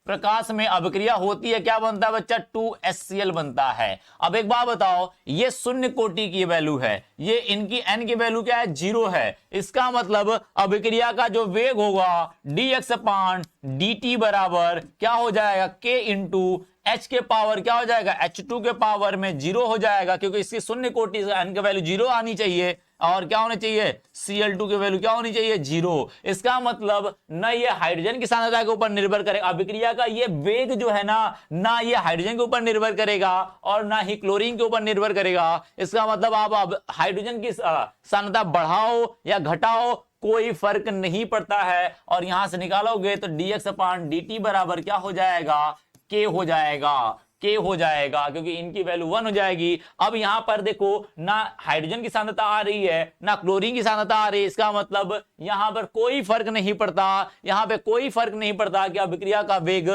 प्रकाश में अभिक्रिया होती है, क्या बनता है बच्चा, 2HCl बनता है। अब एक बात बताओ, ये शून्य कोटि की वैल्यू है, ये इनकी n की वैल्यू क्या है, 0 है। इसका मतलब अभिक्रिया का जो वेग होगा dx/dt बराबर क्या हो जाएगा, k इंटू H के पावर क्या हो जाएगा, H2 के पावर में 0 हो जाएगा, क्योंकि इसकी शून्य कोटि से n की वैल्यू 0 आनी चाहिए, और क्या होना चाहिए, Cl2 की वैल्यू क्या होनी चाहिए, 0। इसका मतलब न ये हाइड्रोजन की सांद्रता के ऊपर निर्भर करेगा, अभिक्रिया का ये वेग जो है ना ये हाइड्रोजन के ऊपर निर्भर करेगा और ना ही क्लोरीन के ऊपर निर्भर करेगा। इसका मतलब आप अब हाइड्रोजन की सांद्रता बढ़ाओ या घटाओ, कोई फर्क नहीं पड़ता है, और यहां से निकालोगे तो dx/dt बराबर क्या हो जाएगा, k हो जाएगा, k हो जाएगा, क्योंकि इनकी वैल्यू 1 हो जाएगी। अब यहां पर देखो, ना हाइड्रोजन की सांद्रता आ रही है ना क्लोरीन की सांद्रता आ रही है, इसका मतलब यहां पर कोई फर्क नहीं पड़ता, यहां पे कोई फर्क नहीं पड़ता कि अभिक्रिया का वेग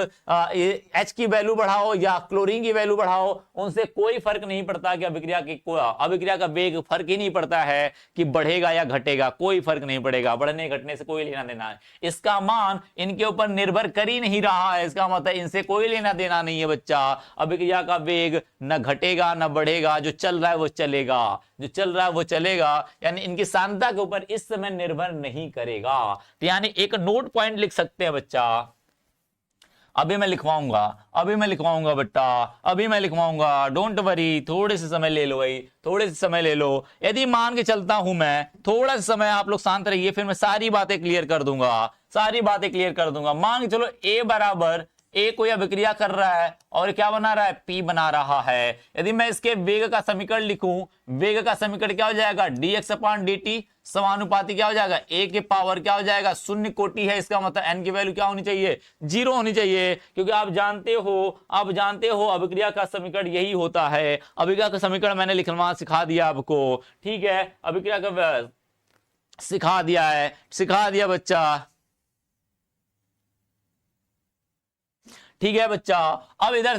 H की वैल्यू बढ़ाओ या क्लोरीन की वैल्यू बढ़ाओ, उनसे कोई फर्क नहीं पड़ता कि अभिक्रिया का वेग, फर्क ही नहीं पड़ता है कि बढ़ेगा या घटेगा, कोई फर्क नहीं पड़ेगा, बढ़ने घटने से कोई लेना देना है। इसका मान इनके ऊपर निर्भर कर ही नहीं रहा है, इसका मतलब इनसे कोई लेना देना नहीं है बच्चा। अभिक्रिया का वेग न घटेगा न बढ़ेगा, जो चल रहा है वो चलेगा, जो चल रहा है वो चलेगा, यानी इनकी सांद्रता के ऊपर इस समय निर्भर नहीं करेगा। तो यानी एक नोट पॉइंट लिख सकते हैं बच्चा, अभी मैं लिखवाऊंगा बेटा, अभी मैं लिखवाऊंगा, डोंट वरी, थोड़े से समय ले लो भाई, थोड़े से समय ले लो। यदि मान के चलता हूं मैं, थोड़ा सा समय आप लोग शांत रहिए, फिर मैं सारी बातें क्लियर कर दूंगा, मान के चलो A बराबर, ए कोई अभिक्रिया कर रहा है और क्या बना रहा है, P बना रहा है। यदि मैं इसके वेग का समीकरण लिखूं, वेग का समीकरण क्या हो जाएगा, dx/dt समानुपाती क्या हो जाएगा, a के पावर क्या हो जाएगा, शून्य कोटि है, इसका मतलब n की वैल्यू क्या होनी चाहिए, 0 होनी चाहिए, क्योंकि आप जानते हो अभिक्रिया का समीकरण यही होता है। अभिक्रिया का समीकरण मैंने लिखना सिखा दिया आपको, ठीक है, अभिक्रिया का सिखा दिया बच्चा, ठीक है बच्चा। अब इधर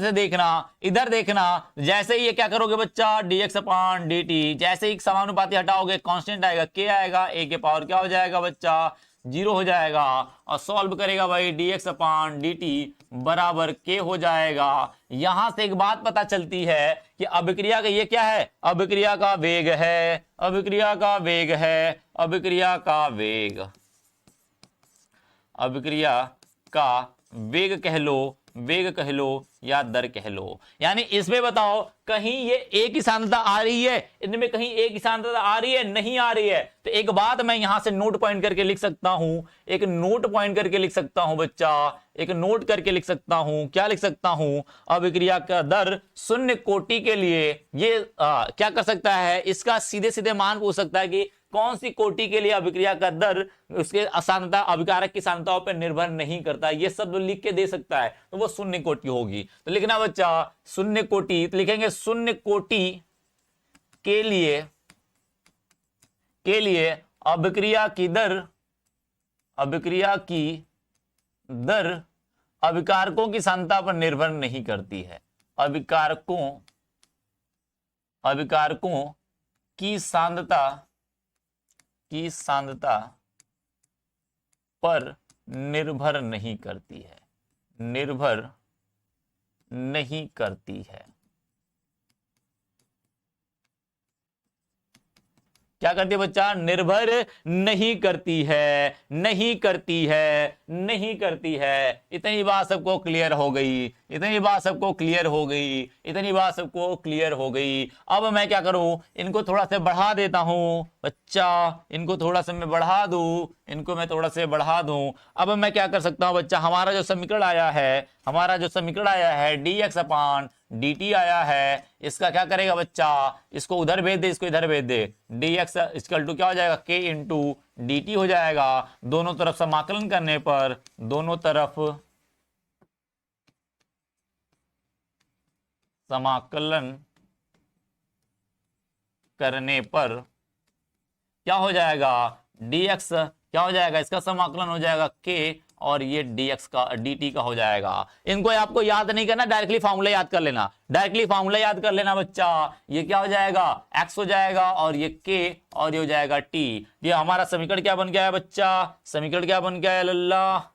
देखना, जैसे ही ये क्या करोगे बच्चा, dx/dt, जैसे ही समानुपाती हटाओगे कांस्टेंट आएगा, k आएगा, a के पावर क्या हो जाएगा बच्चा, 0 हो जाएगा, और सॉल्व करेगा भाई dx/dt बराबर k हो जाएगा। यहां से एक बात पता चलती है कि अभिक्रिया का ये क्या है, अभिक्रिया का वेग है, अभिक्रिया का वेग कह लो या दर कह लो। यानी इसमें बताओ, कहीं ये एक ही सांद्रता आ रही है, इनमें कहीं एक ही सांद्रता आ रही है, नहीं आ रही है। तो एक बात मैं यहां से नोट पॉइंट करके लिख सकता हूं, बच्चा, एक नोट करके लिख सकता हूं, क्या लिख सकता हूं, अभिक्रिया का दर शून्य कोटि के लिए ये क्या कर सकता है, इसका सीधे सीधे मान पूछ सकता है कि कौन सी कोटि के लिए अभिक्रिया का दर उसके सांद्रता, अभिकारक की सांद्रताओं पर निर्भर नहीं करता, ये सब लिख के दे सकता है, तो वो शून्य कोटि होगी। तो लिखना बच्चा, शून्य कोटि, तो लिखेंगे शून्य कोटि के लिए अभिक्रिया की दर अभिकारकों की सांद्रता पर निर्भर नहीं करती है, अभिकारकों की सांद्रता पर निर्भर नहीं करती है, क्या करती है बच्चा, निर्भर नहीं करती है। इतनी बात सबको क्लियर हो गई। अब मैं क्या करूं, इनको थोड़ा सा बढ़ा देता हूं बच्चा, इनको थोड़ा सा मैं बढ़ा दूं, अब मैं क्या कर सकता हूं बच्चा, हमारा जो समीकरण आया है dx/dt आया है, इसका क्या करेगा बच्चा, इसको उधर भेज दे, इसको इधर भेज दे, dx इक्वल टू क्या हो जाएगा, k इंटू dt हो जाएगा। दोनों तरफ समाकलन करने पर, क्या हो जाएगा, dx क्या हो जाएगा, इसका समाकलन हो जाएगा k, और ये dx का dt का हो जाएगा। इनको आपको याद नहीं करना, डायरेक्टली फार्मूला याद कर लेना, बच्चा। ये क्या हो जाएगा, x हो जाएगा, और ये k, और ये हो जाएगा t। ये हमारा समीकरण क्या बन गया है बच्चा, लल्ला,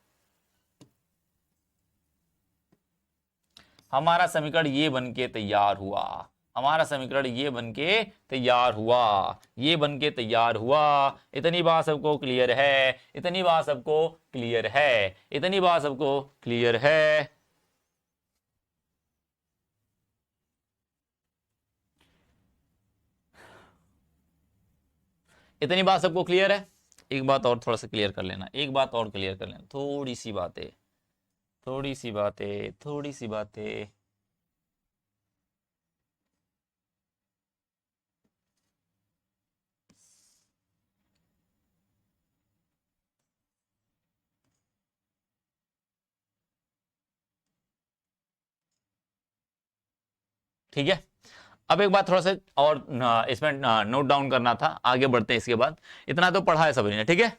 हमारा समीकरण ये बन के तैयार हुआ, हमारा समीकरण ये बन के तैयार हुआ, ये बन के तैयार हुआ। इतनी बात सबको क्लियर है, इतनी बात सबको क्लियर है, इतनी बात सबको क्लियर है। इतनी बात सबको क्लियर है। एक बात और थोड़ा सा क्लियर कर लेना, एक बात और क्लियर कर लेना, थोड़ी सी बातें, थोड़ी सी बातें, थोड़ी सी बातें। ठीक है, अब एक बात थोड़ा सा और इसमें नोट डाउन करना था, आगे बढ़ते हैं इसके बाद। इतना तो पढ़ा है सभी ने, ठीक है,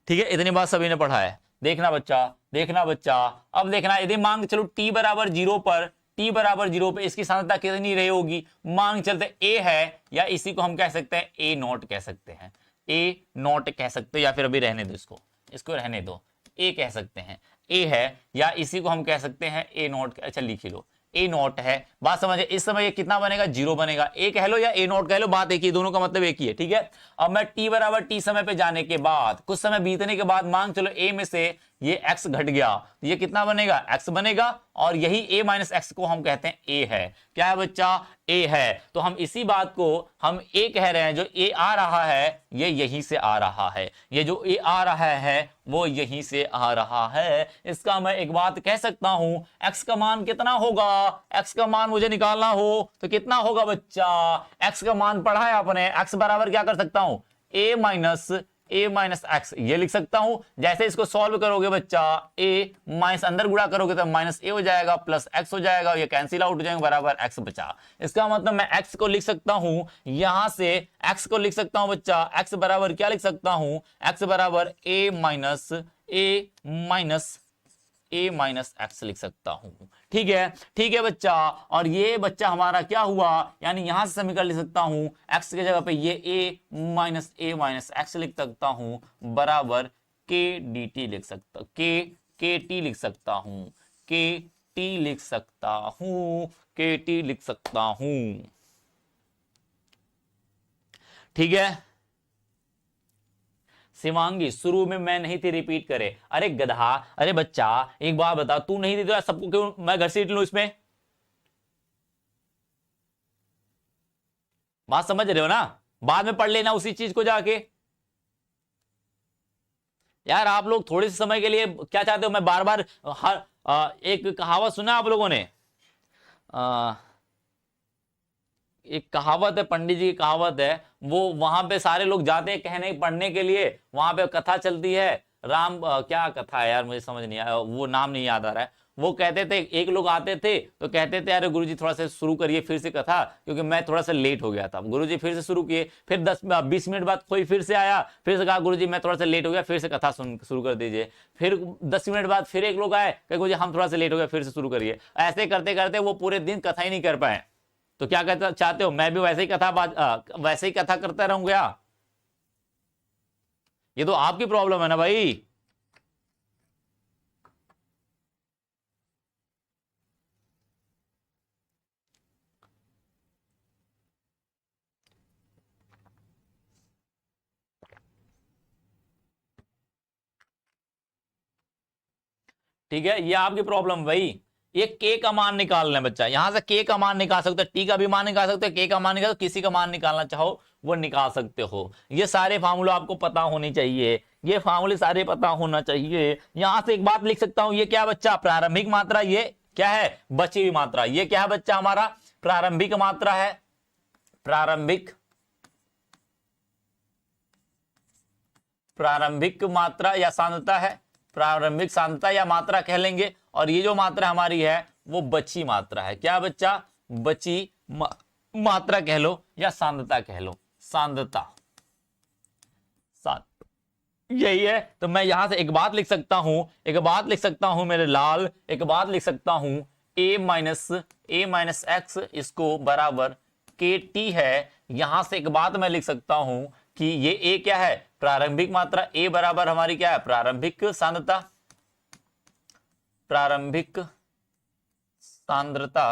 ठीक है, इतनी बात सभी ने पढ़ा है। देखना बच्चा, देखना बच्चा, अब देखना, यदि मांग चलो t बराबर 0 पर, t बराबर 0 पे इसकी सांद्रता कितनी रही होगी, मांग चलते a है, या इसी को हम कह सकते हैं a नॉट कह सकते हैं, a नॉट कह सकते हैं, या फिर अभी रहने दो इसको, इसको रहने दो, a कह सकते हैं, a है, या इसी को हम कह सकते हैं a नॉट। अच्छा लिख ही लो, ए नॉट है। बात समझे, इस समय ये कितना बनेगा, 0 बनेगा, ए कह लो या ए नॉट कह लो, बात एक ही, दोनों का मतलब एक ही है, ठीक है। अब मैं t बराबर t समय पे जाने के बाद, कुछ समय बीतने के बाद, मांग चलो a में से ये x घट गया, तो ये कितना बनेगा, x बनेगा, और यही a माइनस एक्स को हम कहते हैं a है। क्या है बच्चा, a है। तो हम इसी बात को हम a कह रहे हैं, जो a आ रहा है ये यहीं से आ रहा है, ये जो a आ रहा है वो यहीं से आ रहा है। इसका मैं एक बात कह सकता हूं, x का मान कितना होगा, x का मान मुझे निकालना हो तो कितना होगा बच्चा, x का मान पढ़ा है आपने, x बराबर क्या कर सकता हूं, a माइनस एक्स, ये लिख सकता हूं। जैसे इसको सॉल्व करोगे बच्चा, a माइनस अंदर गुणा करोगे तो माइनस a हो जाएगा, प्लस x हो जाएगा, ये कैंसिल आउट हो जाएगा, बराबर x बचा। इसका मतलब मैं x को लिख सकता हूं, यहां से x को लिख सकता हूं बच्चा, x बराबर क्या लिख सकता हूं, x बराबर a माइनस एक्स लिख सकता हूं। ठीक है, ठीक है बच्चा। और ये बच्चा हमारा क्या हुआ, यानी यहां से समीकरण लिख सकता हूं, x की जगह पे ये a माइनस एक्स लिख सकता हूं, बराबर के डी टी लिख सकता, के टी लिख सकता हूं, के टी लिख सकता हूं, के टी लिख सकता हूं। ठीक है शिवांगी, शुरू में मैं नहीं थी, रिपीट करे। अरे गधा, अरे बच्चा एक बात बता, तू नहीं थी तो सबको क्यों मैं घसीट लूं इसमें, बात समझ रहे हो ना, बाद में पढ़ लेना उसी चीज को जाके। यार आप लोग थोड़े से समय के लिए क्या चाहते हो, मैं बार बार हर एक कहावत सुना आप लोगों ने, एक कहावत है, पंडित जी की कहावत है, वो वहां पे सारे लोग जाते हैं कहने पढ़ने के लिए, वहां पे कथा चलती है, राम क्या कथा है यार, मुझे समझ नहीं आया, वो नाम नहीं याद आ रहा है। वो कहते थे, एक लोग आते थे तो कहते थे अरे गुरुजी थोड़ा सा शुरू करिए फिर से कथा, क्योंकि मैं थोड़ा सा लेट हो गया था। गुरुजी फिर से शुरू किए, फिर 10-20 मिनट बाद कोई फिर से आया, फिर से कहा गुरुजी मैं थोड़ा सा लेट हो गया, फिर से कथा शुरू कर दीजिए। फिर 10 मिनट बाद फिर एक लोग आए, कहे गुरुजी हम थोड़ा सा लेट हो गया, फिर से शुरू करिए। ऐसे करते करते वो पूरे दिन कथा ही नहीं कर पाए। तो क्या कहता चाहते हो, मैं भी वैसे ही वैसे ही कथा करता रहूंगा? ये तो आपकी प्रॉब्लम है ना भाई। ठीक है, ये आपकी प्रॉब्लम भाई। ये के का मान निकालना है बच्चा, यहां से के का मान निकाल सकते हो, टी का भी मान निकाल सकते हो, के का मान निकाल, किसी का मान निकालना चाहो वो निकाल सकते हो। ये सारे फार्मूला आपको पता होनी चाहिए, ये फार्मूले सारे पता होना चाहिए। यहां से एक बात लिख सकता हूं, ये क्या बच्चा, प्रारंभिक मात्रा, ये क्या है, बची हुई मात्रा। ये क्या है बच्चा, हमारा प्रारंभिक मात्रा है, प्रारंभिक मात्रा या सांद्रता है, प्रारंभिक सांद्रता या मात्रा कह लेंगे। और ये जो मात्रा हमारी है वो बची मात्रा है। क्या बच्चा, बची मात्रा कह लो या सांद्रता कह लो, सांद्रता, यही है। तो मैं यहां से एक बात लिख सकता हूं, एक बात लिख सकता हूं मेरे लाल, एक बात लिख सकता हूं, a माइनस एक्स इसको बराबर के टी है। यहां से एक बात मैं लिख सकता हूं कि ये a क्या है, प्रारंभिक मात्रा, a बराबर हमारी क्या है, प्रारंभिक सांद्रता, प्रारंभिक सांद्रता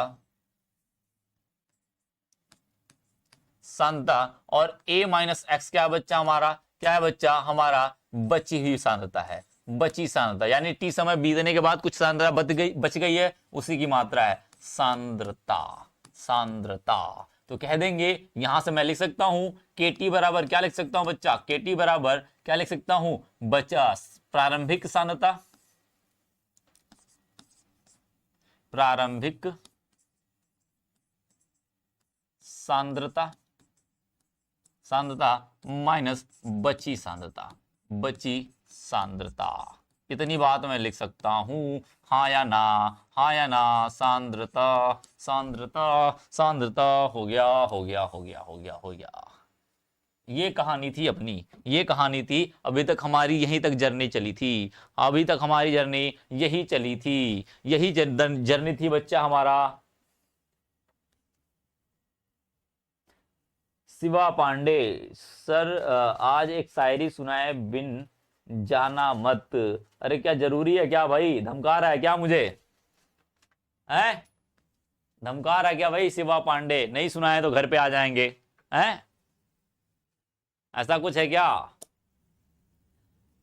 सांद्रता और a माइनस एक्स क्या बच्चा हमारा, क्या है बच्चा हमारा, बची हुई सांद्रता है, बची सांद्रता, यानी t समय बीतने के बाद कुछ सांद्रता बच गई है, उसी की मात्रा है सांद्रता, सांद्रता। तो कह देंगे यहां से मैं लिख सकता हूं KT बराबर क्या लिख सकता हूं बच्चा, KT बराबर क्या लिख सकता हूं बच्चा, प्रारंभिक सांद्रता, प्रारंभिक सांद्रता, सांद्रता माइनस बची सांद्रता, बची सांद्रता। इतनी बात मैं लिख सकता हूं, हाँ या ना, हाँ या ना, सांद्रता सांद्रता सांद्रता, हो गया हो गया हो गया हो गया हो गया। ये कहानी थी अपनी, ये कहानी थी, अभी तक हमारी यहीं तक जर्नी चली थी, अभी तक हमारी जर्नी यही चली थी, यही जर्नी थी बच्चा हमारा। शिवा पांडे सर, आज एक शायरी सुनाए बिन जाना मत। अरे क्या जरूरी है क्या भाई, धमका रहा है क्या मुझे, है धमका रहा है क्या भाई शिवा पांडे, नहीं सुनाए तो घर पे आ जाएंगे, हैं ऐसा कुछ है क्या।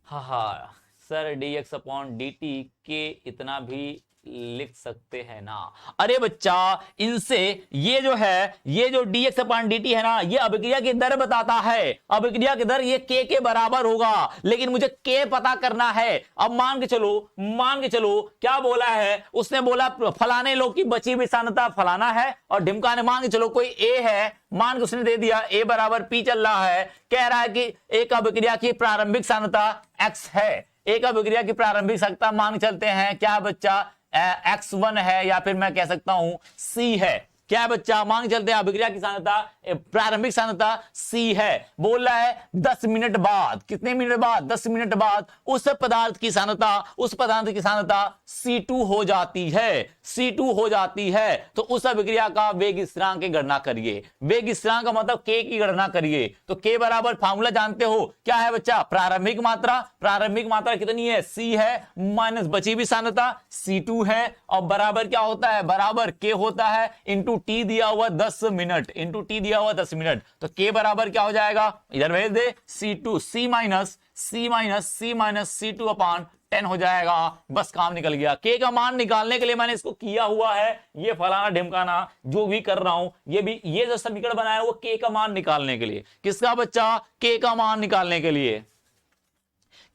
हाँ हाँ सर, dx अपॉन dt के इतना भी लिख सकते हैं ना। अरे बच्चा इनसे ये जो है, ये जो dx अपॉन dt है ना, ये अभिक्रिया की दर बताता है, अभिक्रिया की दर ये k के बराबर होगा, लेकिन मुझे k पता करना है। अब मान के चलो, मान के चलो क्या बोला है उसने, बोला फलाने लोग की बची हुई सांद्रता फलाना है, और ढिमका ने मान के चलो कोई a है, मान के उसने दे दिया a बराबर p चल रहा है, कह रहा है कि एक अभिक्रिया की प्रारंभिक सांद्रता x है, एक अभिक्रिया की प्रारंभिक सांद्रता मान चलते हैं क्या बच्चा x1 है, या फिर मैं कह सकता हूं c है, क्या बच्चा मान चलते हैं अभिक्रिया की सांद्रता प्रारंभिक सांद्रता c है। बोल रहा है 10 मिनट बाद, कितने मिनट बाद, 10 मिनट बाद उस पदार्थ की सांद्रता, उस पदार्थ की सांद्रता C2 हो जाती है, C2 हो जाती है। तो उस अभिक्रिया का वेग स्थिरांक की गणना करिए, वेग स्थिरांक का मतलब k की गणना करिए। तो k बराबर फार्मूला जानते हो क्या है बच्चा, प्रारंभिक मात्रा, प्रारंभिक मात्रा कितनी है c है, माइनस बची हुई सांद्रता C2 है, और बराबर क्या होता है, बराबर k होता है इंटू t दिया हुआ 10 मिनट, इंटू t दिया हुआ 10 मिनट। तो k बराबर क्या हो जाएगा, इधर भेज दे C2, c minus C2 upon 10 हो जाएगा, बस काम निकल गया। k का मान निकालने के लिए मैंने इसको किया हुआ है, ये फलाना ढिमकाना जो भी कर रहा हूं, ये भी, ये जो समीकरण बनाया वो k का मान निकालने के लिए, किसका बच्चा, k का मान निकालने के लिए,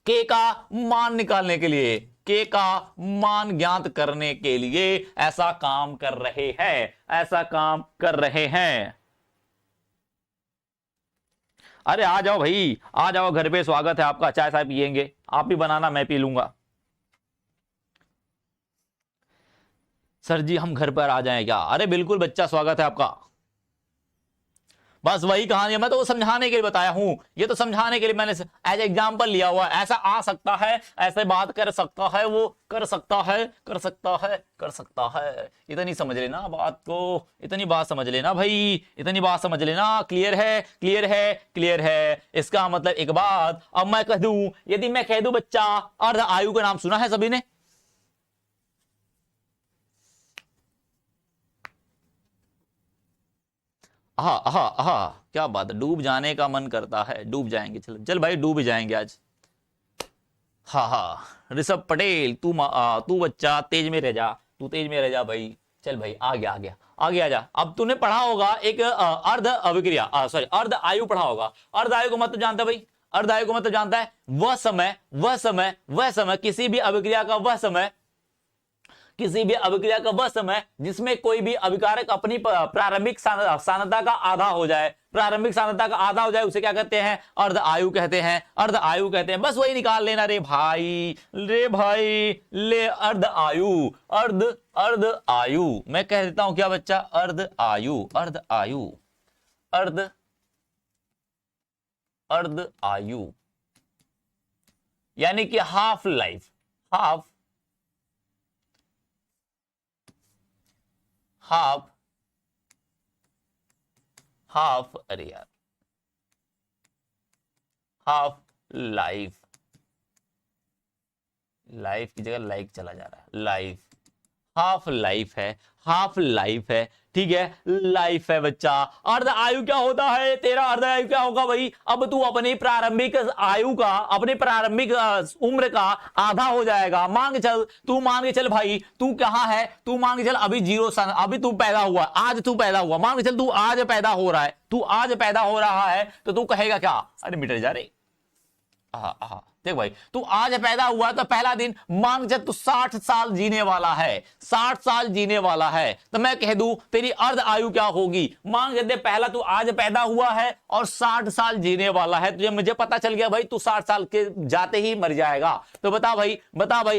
k का मान निकालने के लिए, k का मान ज्ञात करने के लिए ऐसा काम कर रहे हैं, ऐसा काम कर रहे हैं। अरे आ जाओ भाई, आ जाओ, घर पे स्वागत है आपका, चाय साय पियेंगे, आप भी बनाना मैं पी लूंगा। सर जी हम घर पर आ जाएं क्या, अरे बिल्कुल बच्चा, स्वागत है आपका। बस वही कहानी है, मैं तो वो समझाने के लिए बताया हूं, ये तो समझाने के लिए मैंने एज एग्जांपल लिया हुआ, ऐसा आ सकता है, ऐसे बात कर सकता है, वो कर सकता है, कर सकता है, कर सकता है। इतनी समझ लेना बात को, इतनी बात समझ लेना भाई, इतनी बात समझ लेना। क्लियर है, क्लियर है, क्लियर है। इसका मतलब एक बात, अब मैं कह दूं, यदि मैं कह दूं बच्चा अर्ध आयु का नाम सुना है सभी ने, हाँ हाँ हाँ, क्या बात है, डूब जाने का मन करता है, डूब जाएंगे, चल चल भाई डूब जाएंगे आज। हाँ हाँ ऋषभ पटेल, तू बच्चा तेज में रह जा, तू तेज में रह जा भाई, चल भाई आ गया आ गया आ गया, आ जा। अब तूने पढ़ा होगा एक अर्ध अभिक्रिया, सॉरी अर्ध आयु पढ़ा होगा। अर्ध आयु को मतलब जानता है भाई, अर्ध आयु को मतलब जानता है वह समय, वह समय, वह समय, किसी भी अभिक्रिया का वह समय, किसी भी अभिक्रिया का वह समय जिसमें कोई भी अभिकारक अपनी प्रारंभिक सांद्रता का आधा हो जाए, प्रारंभिक सांद्रता का आधा हो जाए, उसे क्या कहते हैं, अर्ध आयु कहते हैं, अर्ध आयु कहते हैं। बस वही निकाल लेना रे भाई, रे भाई, ले अर्ध आयु, अर्ध, अर्ध आयु, मैं कह देता हूं क्या बच्चा, अर्ध आयु, अर्ध आयु, अर्ध, अर्ध आयु, यानी कि half life, half, half, half, अरे यार, हाफ लाइफ, लाइफ की जगह लाइक चला जा रहा है, लाइफ, हाफ लाइफ है, हाफ लाइफ है, ठीक है, लाइफ है बच्चा। अर्ध आयु क्या होता है तेरा, अर्ध आयु क्या होगा भाई, अब तू अपनी प्रारंभिक आयु का, अपनी प्रारंभिक उम्र का आधा हो जाएगा। मान के चल, तू मान के चल भाई, तू कहां है, तू मान के चल अभी 0 साल, अभी तू पैदा हुआ, आज तू पैदा हुआ, मान के चल तू आज पैदा हो रहा है, तू आज पैदा हो रहा है, तो तू कहेगा क्या, अरे मिट जा रे, देख भाई तू आज पैदा हुआ तो पहला दिन मान जब तू 60 साल जीने वाला है, 60 साल जीने वाला है, तो मैं कह दूं तेरी अर्ध आयु क्या होगी। मान के दे पहला तू आज पैदा हुआ है और 60 साल जीने वाला है, तुझे मुझे पता चल गया भाई तू 60 साल के जाते ही मर जाएगा, तो बता भाई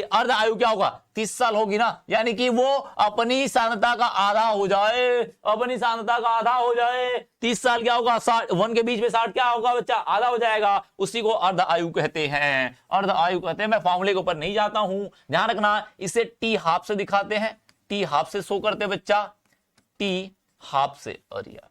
अर्ध आयु क्या होगा, 30 साल होगी ना, यानी कि वो अपनी सांद्रता का आधा हो जाए, अपनी सांद्रता का आधा हो जाए। 30 साल क्या होगा, 1 के बीच में 60 क्या होगा बच्चा, आधा हो जाएगा, उसी को अर्ध आयु कहते हैं, अर्ध आयु कहते हैं। मैं फॉर्मूले के ऊपर नहीं जाता हूं, ध्यान रखना, इसे टी हाफ से दिखाते हैं, टी हाफ से शो करते हैं बच्चा, टी हाफ से, और यार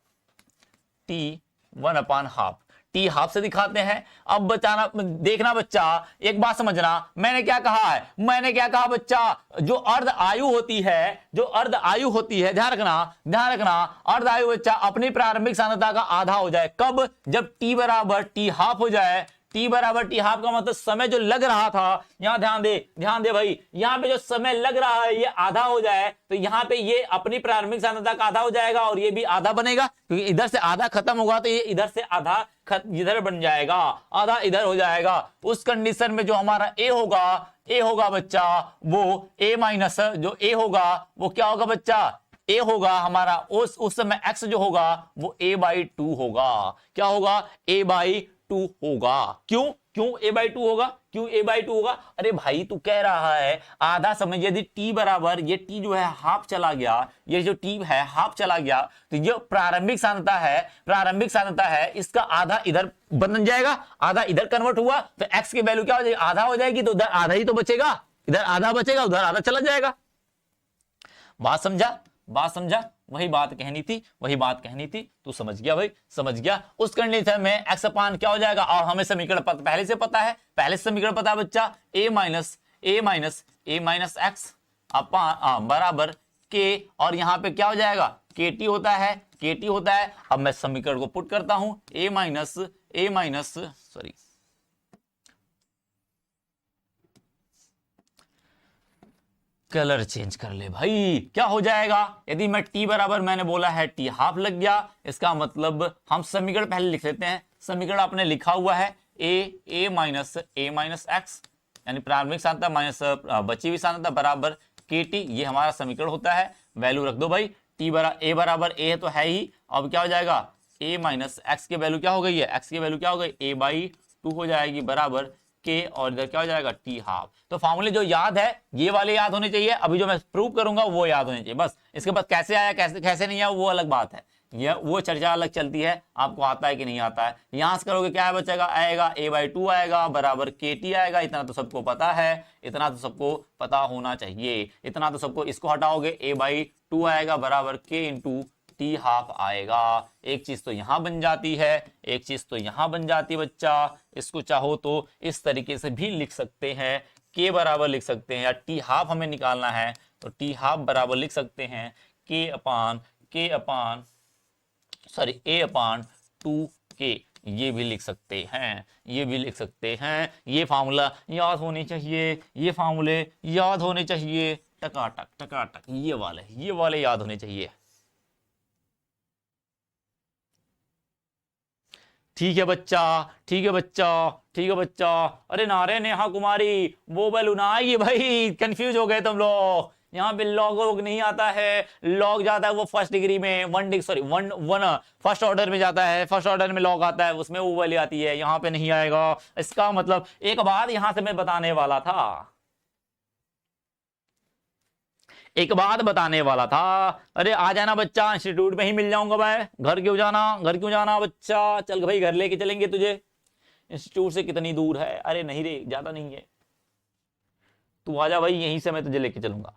टी 1/2, टी हाफ से दिखाते हैं। अब बचाना, देखना बच्चा, एक बात समझना, मैंने क्या कहा है, मैंने क्या कहा बच्चा, जो अर्ध आयु होती है, जो अर्ध आयु होती है, ध्यान रखना, अर्ध आयु बच्चा अपनी प्रारंभिक सांद्रता का आधा हो जाए, कब, जब टी बराबर टी हाफ हो जाए। टी बराबर टी हाफ का मतलब समय जो लग रहा था, यहां ध्यान दे भाई, यहां पे जो समय लग रहा है ये आधा हो जाए, तो यहां पे ये अपनी प्रारंभिक सांद्रता का आधा हो जाएगा और ये भी आधा बनेगा, क्योंकि इधर से आधा खत्म होगा तो ये इधर से आधा इधर बन जाएगा, आधा इधर हो जाएगा। उस कंडीशन में जो हमारा ए होगा बच्चा, वो ए माइनस जो ए होगा वो क्या होगा बच्चा, ए होगा हमारा, उस समय एक्स जो होगा वो a/2 होगा, क्या होगा, a/2 होगा। क्यों a/2 होगा, क्यों a/2 होगा, अरे भाई तू कह रहा है आधा समय, यदि t बराबर, ये t जो है हाफ चला गया, ये जो t है हाफ चला गया, तो ये प्रारंभिक सांद्रता है, इसका आधा इधर बन जाएगा, आधा इधर कन्वर्ट हुआ तो x की वैल्यू क्या हो जाएगी, आधा हो जाएगी, तो उधर आधा ही तो बचेगा, इधर आधा बचेगा, उधर आधा चला जाएगा। बात समझा, वही बात कहनी थी, तू समझ गया भाई, समझ गया। उस कंडीशन में x अपान क्या हो जाएगा, और हमें समीकरण पहले से पता है बच्चा, a माइनस x अपान बराबर k, और यहां पे क्या हो जाएगा, kt होता है। अब मैं समीकरण को पुट करता हूं, a माइनस कलर चेंज कर ले भाई, क्या हो जाएगा, यदि मैं t बराबर, मैंने बोला है t हाफ लग गया, इसका मतलब हम समीकरण पहले लिख लेते हैं। समीकरण आपने लिखा हुआ है a माइनस x, यानी प्रारंभिक सांद्रता माइनस बची हुई सांद्रता बराबर kt, ये हमारा समीकरण होता है। वैल्यू रख दो भाई, a बराबर a है तो है ही, अब क्या हो जाएगा, a माइनस x की वैल्यू क्या हो गई है, x की वैल्यू क्या हो गई, a/2 हो जाएगी बराबर के, और इधर क्या हो जाएगा, टी हाफ। तो फॉर्मूले जो याद है ये वाले याद होने चाहिए, अभी जो मैं प्रूव करूंगा वो याद होने चाहिए बस। इसके बाद कैसे आया कैसे नहीं आया वो अलग बात है, ये वो चर्चा अलग चलती है, आपको आता है कि नहीं आता है। यहां से करोगे क्या बचेगा, आएगा a/2 आएगा बराबर kt आएगा, इतना तो सबको पता है, इतना तो सबको पता होना चाहिए, इतना तो सबको, इसको हटाओगे a/2 आएगा बराबर k इंटू टी हाफ आएगा। एक चीज तो यहां बन जाती है, एक चीज तो यहां बन जाती है बच्चा। इसको चाहो तो इस तरीके से भी लिख सकते हैं, के बराबर लिख सकते हैं, या टी हाफ हमें निकालना है तो टी हाफ बराबर लिख सकते हैं a अपान 2k, ये भी लिख सकते हैं, ये फार्मूला याद होने चाहिए, ये फार्मूले याद होने चाहिए, टकाटक ये वाले याद होने चाहिए। ठीक है बच्चा, अरे नारे नेहा कुमारी वो बैलूना आएगी भाई, कंफ्यूज हो गए तुम लोग, यहाँ पे लॉग नहीं आता है, लॉग जाता है वो फर्स्ट डिग्री में, फर्स्ट ऑर्डर में जाता है, फर्स्ट ऑर्डर में लॉग आता है, उसमें वो वाली आती है, यहाँ पे नहीं आएगा। इसका मतलब एक बात यहां से मैं बताने वाला था, अरे आ जाना बच्चा, इंस्टीट्यूट में ही मिल जाऊंगा मैं, घर क्यों जाना बच्चा, चल भाई घर लेके चलेंगे तुझे, इंस्टीट्यूट से कितनी दूर है, अरे नहीं रे ज्यादा नहीं है, तू आजा भाई, यहीं से मैं तुझे लेके चलूंगा।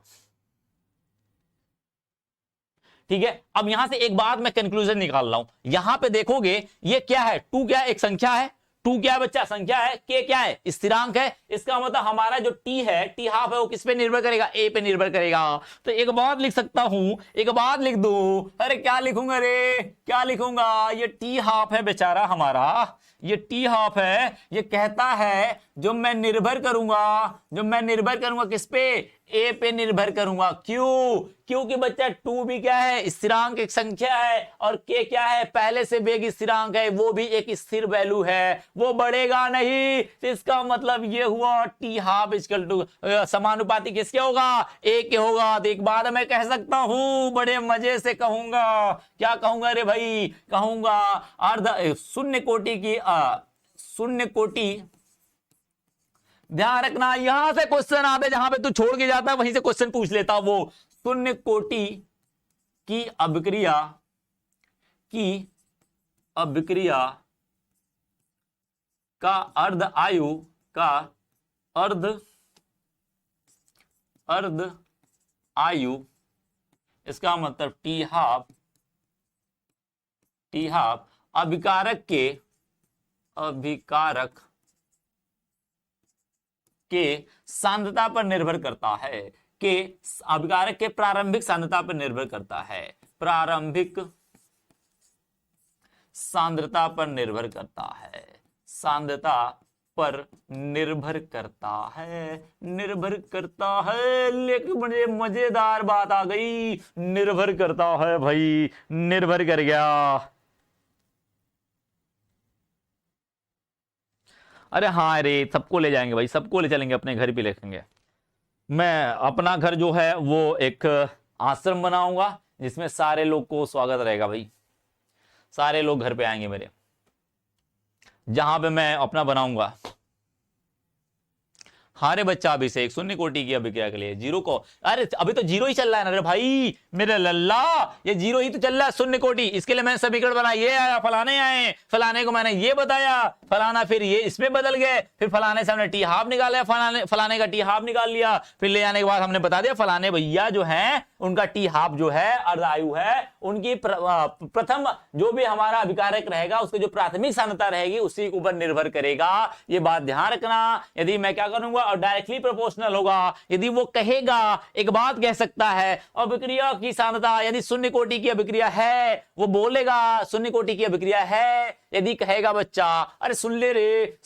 ठीक है, अब यहां से एक बात मैं कंक्लूजन निकाल रहा हूं, यहां पे देखोगे ये क्या है, 2 क्या है, एक संख्या है, टू क्या है बच्चा? संख्या है। के क्या है? स्थिरांक है। इसका मतलब हमारा जो टी है, टी हाफ है, वो किस पे निर्भर करेगा? ए पे निर्भर करेगा। तो एक बात लिख सकता हूं, एक बात लिख दू। अरे क्या लिखूंगा रे, क्या लिखूंगा? ये टी हाफ है बेचारा हमारा, ये टी हाफ है। ये कहता है जो मैं निर्भर करूंगा किस पे? ए पे निर्भर करूंगा। क्यों? क्योंकि बच्चा टू भी क्या है? स्थिरांक एक संख्या है, और के क्या है? पहले से वेग स्थिरांक है, वो भी एक स्थिर वैल्यू है, वो बढ़ेगा नहीं। तो इसका मतलब ये हुआ टी हाफ इक्वल टू समानुपाती किसके होगा? ए के होगा। तो एक बात मैं कह सकता हूं, बड़े मजे से कहूंगा। क्या कहूंगा रे भाई? कहूंगा शून्य कोटि की शून्य कोटि। ध्यान रखना, यहां से क्वेश्चन आते, जहां पे तू छोड़ के जाता है वहीं से क्वेश्चन पूछ लेता। वो शून्य कोटि की अभिक्रिया का अर्ध आयु, इसका मतलब टी हाफ अभिकारक के सांद्रता पर निर्भर करता है, के अभिकारक के प्रारंभिक सांद्रता पर निर्भर करता है, प्रारंभिक सांद्रता पर निर्भर करता है, सांद्रता पर निर्भर करता है। लेकिन बड़े मजेदार बात आ गई, निर्भर करता है भाई, निर्भर कर गया। अरे हाँ रे, सबको ले जाएंगे भाई, सबको ले चलेंगे, अपने घर भी लिखेंगे। मैं अपना घर जो है वो एक आश्रम बनाऊंगा, जिसमें सारे लोग को स्वागत रहेगा भाई। सारे लोग घर पे आएंगे मेरे, जहां पे मैं अपना बनाऊंगा। हाँ रे बच्चा अभिषेक, शून्य कोटि की अभिक्रिया के लिए जीरो को, अरे अभी तो जीरो ही चल रहा है ना रे भाई मेरे लल्ला, ये जीरो ही तो चल रहा है शून्य कोटि। इसके लिए मैंने समीकरण बनाया, ये आया, फलाने आए, फलाने को मैंने ये बताया, फलाना फिर ये इसमें बदल गए, फिर फलाने से हमने टी हाफ निकाला, फलाने का टी हाफ निकाल लिया, फिर ले आने के बाद हमने बता दिया फलाने भैया जो है उनका टी हाफ जो है अर्ध आयु है, उनकी प्रथम जो भी हमारा अभिकारक रहेगा उसकी जो प्राथमिक सांद्रता रहेगी उसी के ऊपर निर्भर करेगा। ये बात ध्यान रखना। यदि मैं क्या करूंगा, और डायरेक्टली प्रोपोर्शनल होगा। यदि वो कहेगा, एक बात कह सकता है, अभिक्रिया की सांद्रता यदि शून्य कोटि की अभिक्रिया है, वो बोलेगा शून्य कोटि की अभिक्रिया है। यदि कहेगा बच्चा, अरे सुन ले रे,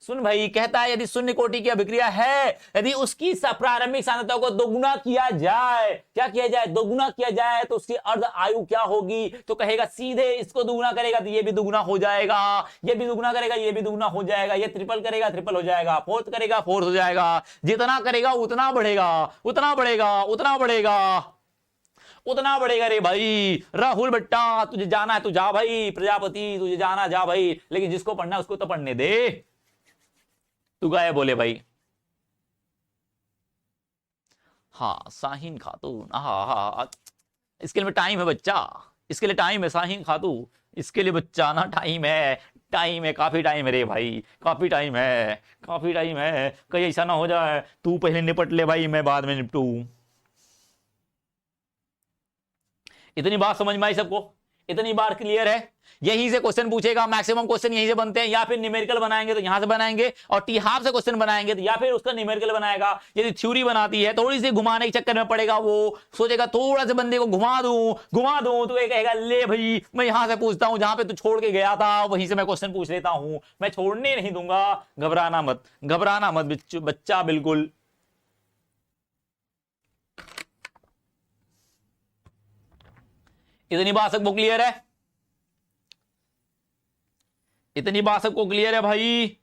सुन भाई, कहता है यदि शून्य कोटि की अभिक्रिया है, यदि उसकी प्रारंभिक सांद्रता को दोगुना किया जाए, क्या किया जाए? दोगुना किया जाए, तो उसकी अर्ध आयु क्या होगी? तो कहेगा सीधे इसको दुगुना करेगा तो ये भी दुगुना हो जाएगा, ये भी दुगुना करेगा, ये भी दुगुना हो जाएगा, ये ट्रिपल करेगा, ट्रिपल हो जाएगा, फोर्थ करेगा, फोर्थ हो जाएगा। जितना करेगा उतना बढ़ेगा, उतना बढ़ेगा, उतना बढ़ेगा, उतना बढ़ेगा रे भाई। राहुल बेटा तुझे जाना है तू जा भाई, प्रजापति तुझे जाना जा भाई, लेकिन जिसको पढ़ना है उसको तो पढ़ने दे। तू गाय बोले भाई। हाँ शाहीन खातून, हाँ इसके लिए टाइम है बच्चा, इसके लिए टाइम है शाहीन खातून, इसके लिए बच्चा ना टाइम है, टाइम है, काफी टाइम है रे भाई, काफी टाइम है, काफी टाइम है। कहीं ऐसा ना हो जाए तू पहले निपट ले भाई, मैं बाद में निपटू। इतनी बात समझ में आई सबको? इतनी बार क्लियर है? यहीं से क्वेश्चन पूछेगा, मैक्सिमम क्वेश्चन यहीं से बनते हैं, या फिर न्यूमेरिकल बनाएंगे तो यहां से बनाएंगे, और टी हाफ से क्वेश्चन बनाएंगे तो या फिर उसका न्यूमेरिकल बनाएगा। यदि थ्योरी बनाती है, थोड़ी सी घुमाने के चक्कर में पड़ेगा, वो सोचेगा थोड़ा सा बंदे को घुमा दूं, तो ये कहेगा ले भाई मैं यहां से पूछता हूं, जहां पे तू छोड़ के गया था वहीं से मैं क्वेश्चन पूछ लेता हूं, मैं छोड़ने नहीं दूंगा। घबराना मत, घबराना मत बच्चा, बिल्कुल। इतनी बात सबको क्लियर है? इतनी बात सबको क्लियर है भाई?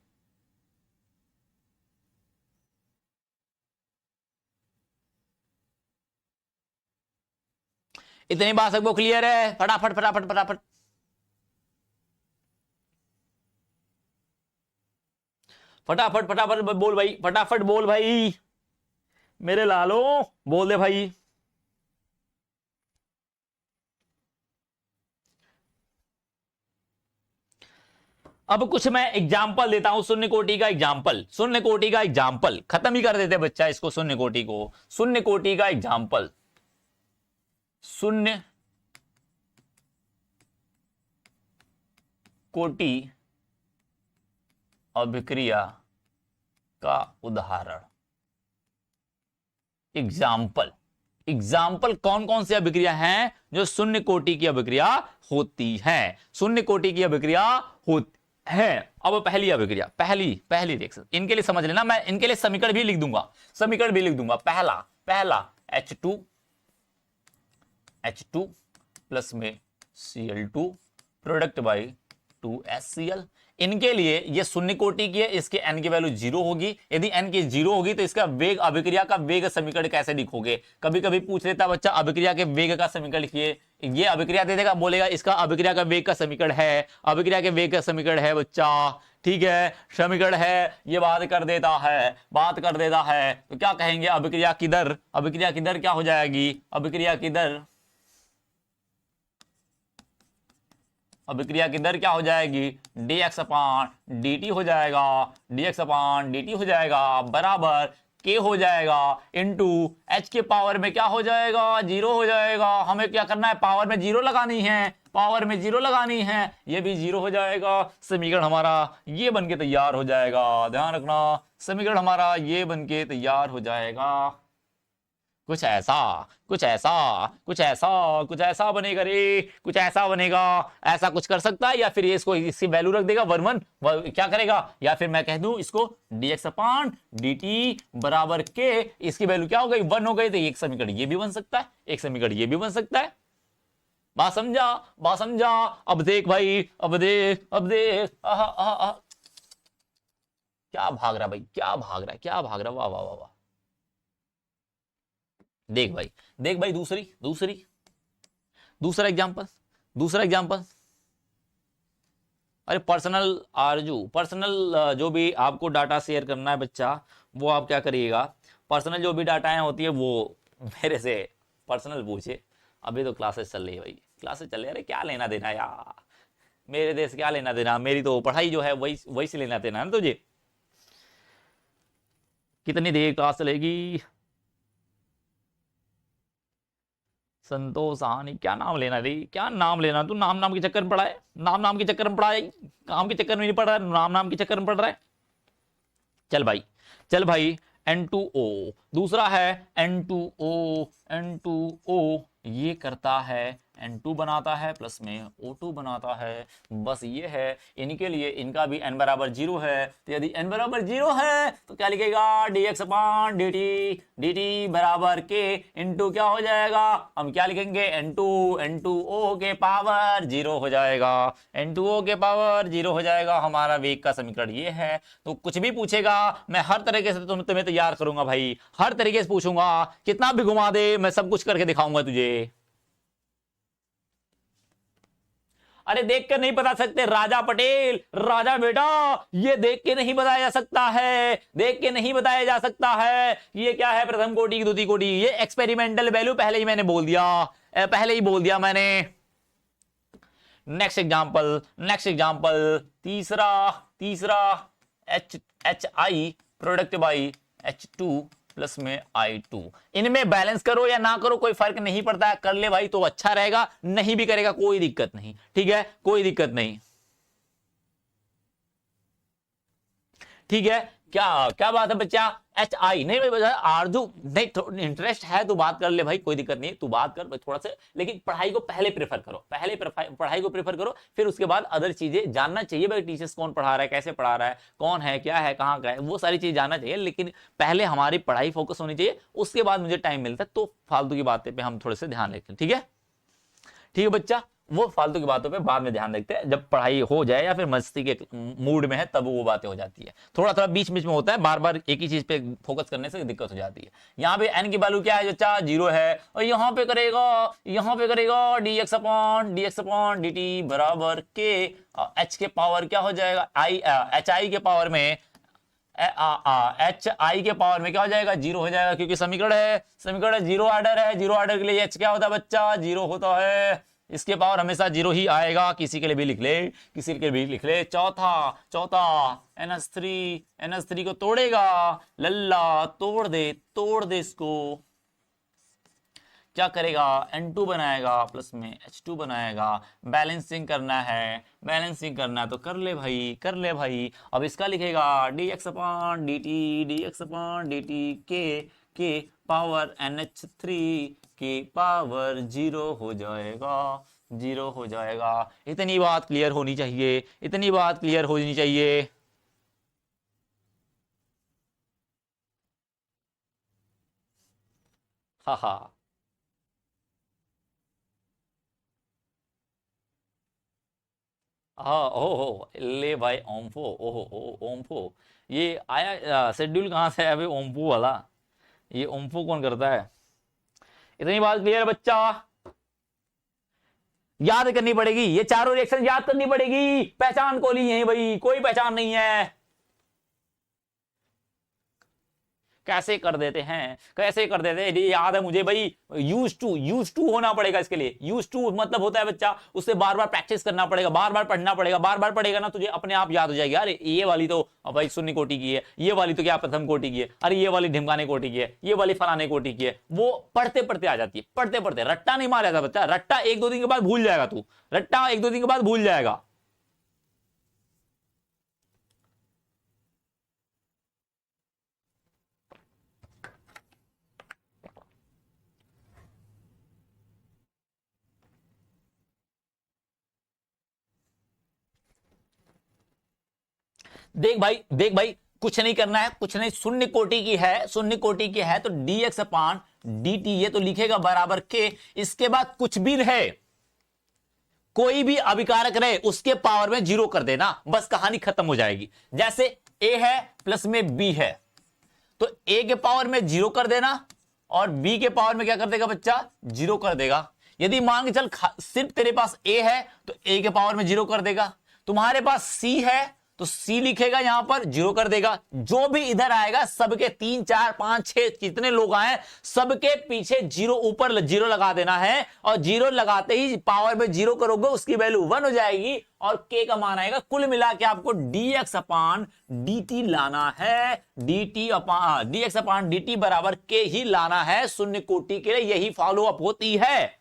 इतनी बात सबको क्लियर है? फटाफट फटाफट फटाफट फटाफट फटाफट बोल भाई, फटाफट बोल भाई मेरे लालो, बोल दे भाई। अब कुछ मैं एग्जाम्पल देता हूं, शून्य कोटि का एग्जाम्पल, शून्य कोटि का एग्जाम्पल खत्म ही कर देते बच्चा इसको, शून्य कोटि को, शून्य कोटि का एग्जाम्पल, शून्य कोटि अभिक्रिया का उदाहरण। एग्जाम्पल, एग्जाम्पल कौन कौन सी अभिक्रिया हैं जो शून्य कोटि की अभिक्रिया होती हैं, शून्य कोटि की अभिक्रिया होती है। अब पहली अभिक्रिया, पहली रिएक्शन, इनके लिए समझ लेना, मैं इनके लिए समीकरण भी लिख दूंगा, समीकरण भी लिख दूंगा। पहला H2 प्लस में Cl2 प्रोडक्ट बाई 2HCl। इनके लिए ये शून्य कोटि की है, इसके n की वैल्यू 0 होगी। यदि n की 0 होगी तो इसका वेग, अभिक्रिया का वेग समीकरण कैसे लिखोगे? कभी कभी पूछ लेता बच्चा अभिक्रिया के वेग का समीकरण लिखिए। ये अभिक्रिया दे देगा, बोलेगा इसका अभिक्रिया का वेग का समीकरण है, अभिक्रिया के वेग का समीकरण है बच्चा, ठीक है, समीकरण है, ये बात कर देता है, तो क्या कहेंगे? अभिक्रिया की दर, अभिक्रिया की दर क्या हो जाएगी? अभिक्रिया की दर क्या हो जाएगी? dx अपान dt हो जाएगा, dx अपान dt हो जाएगा, बराबर k हो जाएगा इंटू h के पावर में क्या हो जाएगा? 0 हो जाएगा। हमें क्या करना है? पावर में 0 लगानी है, पावर में 0 लगानी है, ये भी 0 हो जाएगा। समीकरण हमारा ये बनके तैयार हो जाएगा, ध्यान रखना, समीकरण हमारा ये बनके तैयार हो जाएगा। कुछ ऐसा बनेगा रे, कुछ ऐसा बनेगा, ऐसा कुछ कर सकता है, या फिर ये इसको इसकी वैल्यू रख देगा 1 क्या करेगा? या फिर मैं कह दूं इसको dx अपान dt बराबर के, इसकी वैल्यू क्या हो गई? 1 हो गई। तो एक समीकरण ये भी बन सकता है, एक समीकरण ये भी बन सकता है। बात समझा? अब देख भाई, अब देख क्या भाग रहा भाई, क्या भाग रहा, वाह वाह वाह। देख भाई दूसरा एग्जांपल। अरे पर्सनल जो भी आपको डाटा शेयर करना है बच्चा, वो आप क्या करिएगा, पर्सनल जो भी डाटाएं होती है वो मेरे से पर्सनल पूछे। अभी तो क्लासेस चल रही है भाई, क्लासेस चल रही है, अरे क्या लेना देना यार, मेरे देश क्या लेना देना, मेरी तो पढ़ाई जो है वही से लेना देना है तुझे। कितनी देर क्लास चलेगी? संतोष सहानी, क्या नाम लेना रे, क्या नाम लेना? तू नाम के चक्कर में पड़ा है, नाम के चक्कर में पड़ा है, काम के चक्कर में नहीं पड़ रहा है, नाम के चक्कर में पड़ रहा है। चल भाई N2O, दूसरा है N2O, ये करता है N2 बनाता है प्लस में O2 बनाता है, बस ये है। इनके लिए इनका भी n बराबर 0 है, तो यदि n बराबर 0 है तो क्या लिखेगा? dx अपान dt बराबर k इंटू क्या हो जाएगा? हम क्या लिखेंगे? N2O के पावर 0 हो जाएगा, N2O के पावर 0 हो जाएगा। हमारा वेग का समीकरण ये है। तो कुछ भी पूछेगा मैं हर तरीके से तुम्हें तैयार करूंगा भाई, हर तरीके से पूछूंगा, कितना भी घुमा दे मैं सब कुछ करके दिखाऊंगा तुझे। अरे देख कर नहीं बता सकते राजा पटेल, राजा बेटा, ये देख के नहीं बताया जा सकता है, देख के नहीं बताया जा सकता है। ये क्या है? प्रथम कोटि की द्वितीय कोटि, ये एक्सपेरिमेंटल वैल्यू पहले ही मैंने बोल दिया, मैंने। नेक्स्ट एग्जांपल, तीसरा HI product by H2 plus में I2। इनमें बैलेंस करो या ना करो कोई फर्क नहीं पड़ता है, कर ले भाई तो अच्छा रहेगा, नहीं भी करेगा कोई दिक्कत नहीं, ठीक है, कोई दिक्कत नहीं, ठीक है। क्या बात है बच्चा? HI नहीं भाई, आरजू नहीं, इंटरेस्ट है तो बात कर ले भाई, कोई दिक्कत नहीं, तू बात कर थोड़ा सा, लेकिन पढ़ाई को पहले प्रेफर करो, पढ़ाई को प्रेफर करो, फिर उसके बाद अदर चीजें जानना चाहिए भाई, टीचर्स कौन पढ़ा रहा है, कैसे पढ़ा रहा है, कौन है, क्या है, कहाँ का है, वो सारी चीज जानना चाहिए, लेकिन पहले हमारी पढ़ाई फोकस होनी चाहिए, उसके बाद मुझे टाइम मिलता है तो फालतू की बातें पे हम थोड़े से ध्यान देते हैं, ठीक है बच्चा, वो फालतू की बातों पे बाद में ध्यान रखते हैं, जब पढ़ाई हो जाए या फिर मस्ती के मूड में है तब वो बातें हो जाती है, थोड़ा बीच में होता है, बार बार एक ही चीज पे फोकस करने से दिक्कत हो जाती है। यहाँ पे n की वैल्यू क्या है बच्चा? 0 है, और यहाँ पे करेगा dx अपान dt बराबर के, h के पावर क्या हो जाएगा? HI के पावर में HI के पावर में क्या हो जाएगा? 0 हो जाएगा, क्योंकि समीकरण है 0 ऑर्डर है, 0 ऑर्डर के लिए h क्या होता है बच्चा? 0 होता है, इसके पावर हमेशा 0 ही आएगा, किसी के लिए भी लिख ले। चौथा NH3 को तोड़ेगा, लल्ला तोड़ दे इसको, क्या करेगा, N2 बनाएगा, प्लस में H2 बनाएगा, बैलेंसिंग करना है, बैलेंसिंग करना है तो कर ले भाई, कर ले भाई। अब इसका लिखेगा dx upon dt, dx upon dt के पावर NH3 के पावर 0 हो जाएगा, 0 हो जाएगा। इतनी बात क्लियर होनी चाहिए, इतनी बात क्लियर होनी चाहिए। हा हा, हाँ ओहो ले भाई ओम्फो, ओहो ओ ओम्फो, ये आया शेड्यूल कहाँ से है अभी ओम्फो वाला, ये ओम्फो कौन करता है। इतनी बात क्लियर बच्चा, याद करनी पड़ेगी, ये चारों रिएक्शन याद करनी पड़ेगी। पहचान को ली है भाई, कोई पहचान नहीं है। कैसे कर देते हैं, कैसे कर देते हैं, ये याद है मुझे भाई। यूज टू होना पड़ेगा इसके लिए। यूज टू मतलब होता है बच्चा, उससे बार बार प्रैक्टिस करना पड़ेगा, बार बार पढ़ना पड़ेगा, बार बार पढ़ेगा ना तुझे अपने आप याद हो जाएगी। अरे ये वाली तो भाई शून्य कोटि की है, ये वाली तो क्या प्रथम कोटि की है, अरे ये वाली ढिमकाने कोटि की है, ये वाली फलाने कोटि की है। वो पढ़ते पढ़ते आ जाती है, पढ़ते पढ़ते। रट्टा नहीं मारा जाता बच्चा, रट्टा एक दो दिन के बाद भूल जाएगा तू, रट्टा एक दो दिन के बाद भूल जाएगा। देख भाई, देख भाई, कुछ नहीं करना है, कुछ नहीं, शून्य कोटि की है, शून्य कोटि की है तो dx अपान dt ये तो लिखेगा बराबर के, इसके बाद कुछ भी रहे, कोई भी अभिकारक रहे उसके पावर में 0 कर देना, बस कहानी खत्म हो जाएगी। जैसे a है प्लस में b है तो a के पावर में 0 कर देना और b के पावर में क्या कर देगा बच्चा, 0 कर देगा। यदि मान के चल सिर्फ तेरे पास a है तो a के पावर में 0 कर देगा, तुम्हारे पास c है तो C लिखेगा यहां पर 0 कर देगा। जो भी इधर आएगा सबके 3 4 5 6 कितने लोग आए सबके पीछे 0 ऊपर 0 लगा देना है, और 0 लगाते ही पावर में 0 करोगे उसकी वैल्यू 1 हो जाएगी और K का मान आएगा। कुल मिला के आपको dx अपान dt लाना है, dx अपान dt बराबर K ही लाना है। शून्य कोटि के लिए यही फॉलो अप होती है,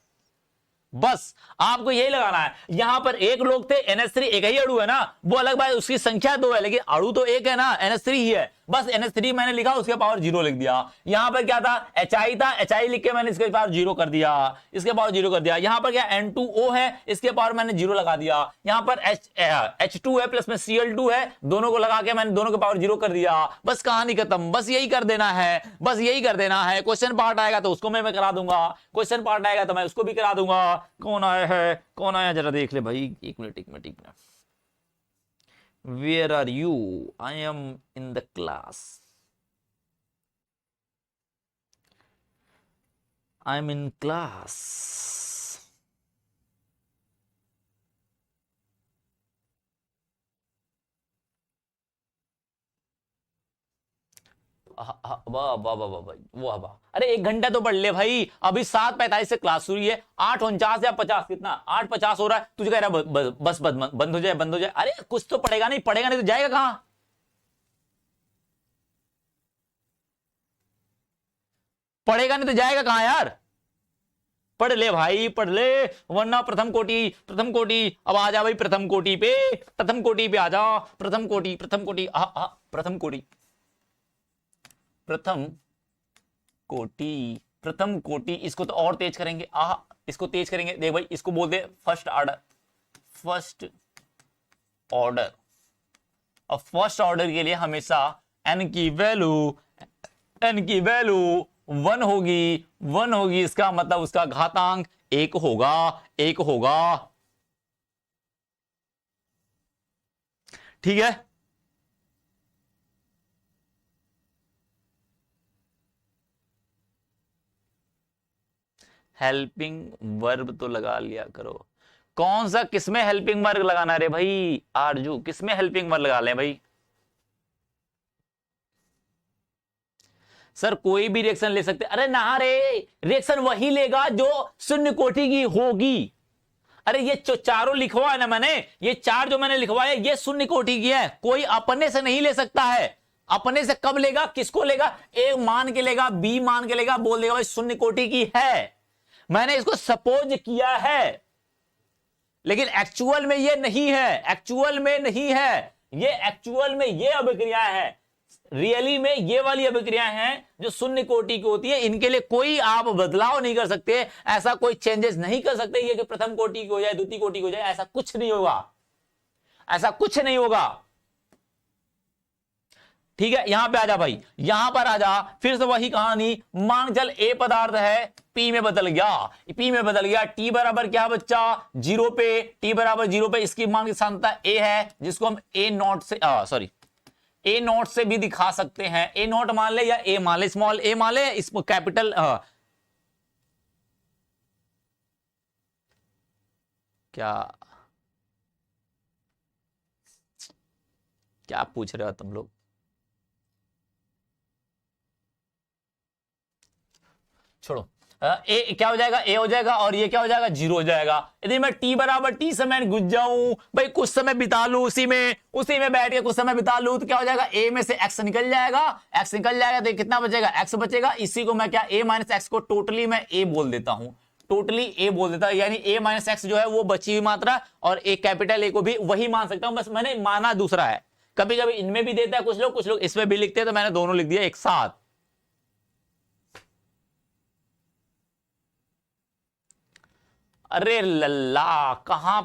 बस आपको यही लगाना है। यहां पर एक लोग थे, NH3 एक ही अणु है ना, वो अलग बात, उसकी संख्या 2 है लेकिन अणु तो एक है ना, NH3 ही है, बस NH3 मैंने लिखा उसके पावर 0 लिख दिया। यहां पर क्या था, HI था, HI लिख के मैंने इसके पावर 0 कर दिया, इसके पावर 0 कर दिया। यहां पर क्या N2O है, इसके पावर मैंने 0 लगा दिया। यहां पर H2 है प्लस में Cl2 है, दोनों को लगा के मैंने दोनों के पावर 0 कर दिया, बस कहानी खत्म। बस यही कर देना है, बस यही कर देना है। क्वेश्चन पार्ट आएगा तो उसको मैं करा दूंगा, क्वेश्चन पार्ट आएगा तो मैं उसको भी करा दूंगा। कौन आया है, कौन आया जरा देख ले भाई, एक मिनट एक मिनट एक minute. Where are you? I am in the class. I am in class. वाह वाह वाह वाह वाह वाह, अरे 1 घंटा तो पढ़ ले भाई, अभी 7:45 से क्लास शुरू है, 8:49 या 50 कितना 8:50 हो रहा है, तुझे कह रहा है बस बंद हो जाए, बंद हो जाए। अरे कुछ तो पढ़ेगा नहीं, पढ़ेगा नहीं तो जाएगा कहां, पढ़ेगा नहीं तो जाएगा कहां यार, पढ़ ले भाई पढ़ ले, वरना प्रथम कोटि, प्रथम कोटि। अब आ जा भाई प्रथम कोटि पे, प्रथम कोटि पे आ जा, प्रथम कोटि, प्रथम कोटि, प्रथम कोटि, प्रथम कोटि, प्रथम कोटि। इसको तो और तेज करेंगे, इसको तेज करेंगे। देख भाई इसको बोलते हैं फर्स्ट ऑर्डर, फर्स्ट ऑर्डर। अब फर्स्ट ऑर्डर के लिए हमेशा n की वैल्यू 1 होगी, 1 होगी, इसका मतलब उसका घातांक 1 होगा, 1 होगा, ठीक है। हेल्पिंग वर्ब तो लगा लिया करो। कौन सा, किसमें हेल्पिंग वर्ब लगाना रे भाई, आरजू किसमें हेल्पिंग वर्ब लगा ले भाई। सर कोई भी रिएक्शन ले सकते, अरे ना रे, रिएक्शन वही लेगा जो शून्य कोटि की होगी। अरे ये चारों लिखवा है ना मैंने, ये 4 जो मैंने लिखवाया ये शून्य कोटि की है, कोई अपने से नहीं ले सकता है। अपने से कब लेगा, किसको लेगा, ए मान के लेगा, बी मान के लेगा, बोल देगा भाई शून्य कोटि की है। मैंने इसको सपोज किया है, लेकिन एक्चुअल में ये नहीं है, एक्चुअल में नहीं है, ये एक्चुअल में ये अभिक्रियाएं हैं, रियली में ये वाली अभिक्रियाएं हैं जो शून्य कोटि की होती है। इनके लिए कोई आप बदलाव नहीं कर सकते, ऐसा कोई चेंजेस नहीं कर सकते ये कि प्रथम कोटि की हो जाए, द्वितीय कोटि की हो जाए, ऐसा कुछ नहीं होगा, ऐसा कुछ नहीं होगा। ठीक है, यहां पे आ जा भाई, यहां पर आ जा, फिर से वही कहानी, मान चल ए पदार्थ है, पी में बदल गया, पी में बदल गया, टी बराबर क्या बच्चा 0 पे, टी बराबर 0 पे, इसकी मान की सांद्रता ए है, जिसको हम ए नॉट से सॉरी ए नॉट से भी दिखा सकते हैं, ए नॉट मान ले या ए मान ले, स्मॉल ए मान ले, इसको कैपिटल क्या पूछ रहे हो तुम लोग? छोड़ो, ए क्या हो जाएगा, ए हो जाएगा, और ये क्या हो जाएगा 0 हो जाएगा। यदि मैं टी बराबर टी से मैं घुस जाऊं भाई, कुछ समय बिता लूं उसी में बैठ के कुछ समय बिता लूं, तो क्या हो जाएगा, ए में से एक्स निकल जाएगा, एक्स निकल जाएगा तो कितना बचेगा, एक्स बचेगा। इसी को मैं क्या ए माइनस एक्स को टोटली मैं ए बोल देता हूं, टोटली ए बोल देता हूं, यानी ए माइनस एक्स जो है वो बची हुई मात्रा, और ए कैपिटल ए को भी वही मान सकता हूं, बस मैंने माना दूसरा है। कभी कभी इनमें भी देता है कुछ लोग इसमें भी लिखते हैं, तो मैंने दोनों लिख दिया एक साथ। अरे लल्ला, कहां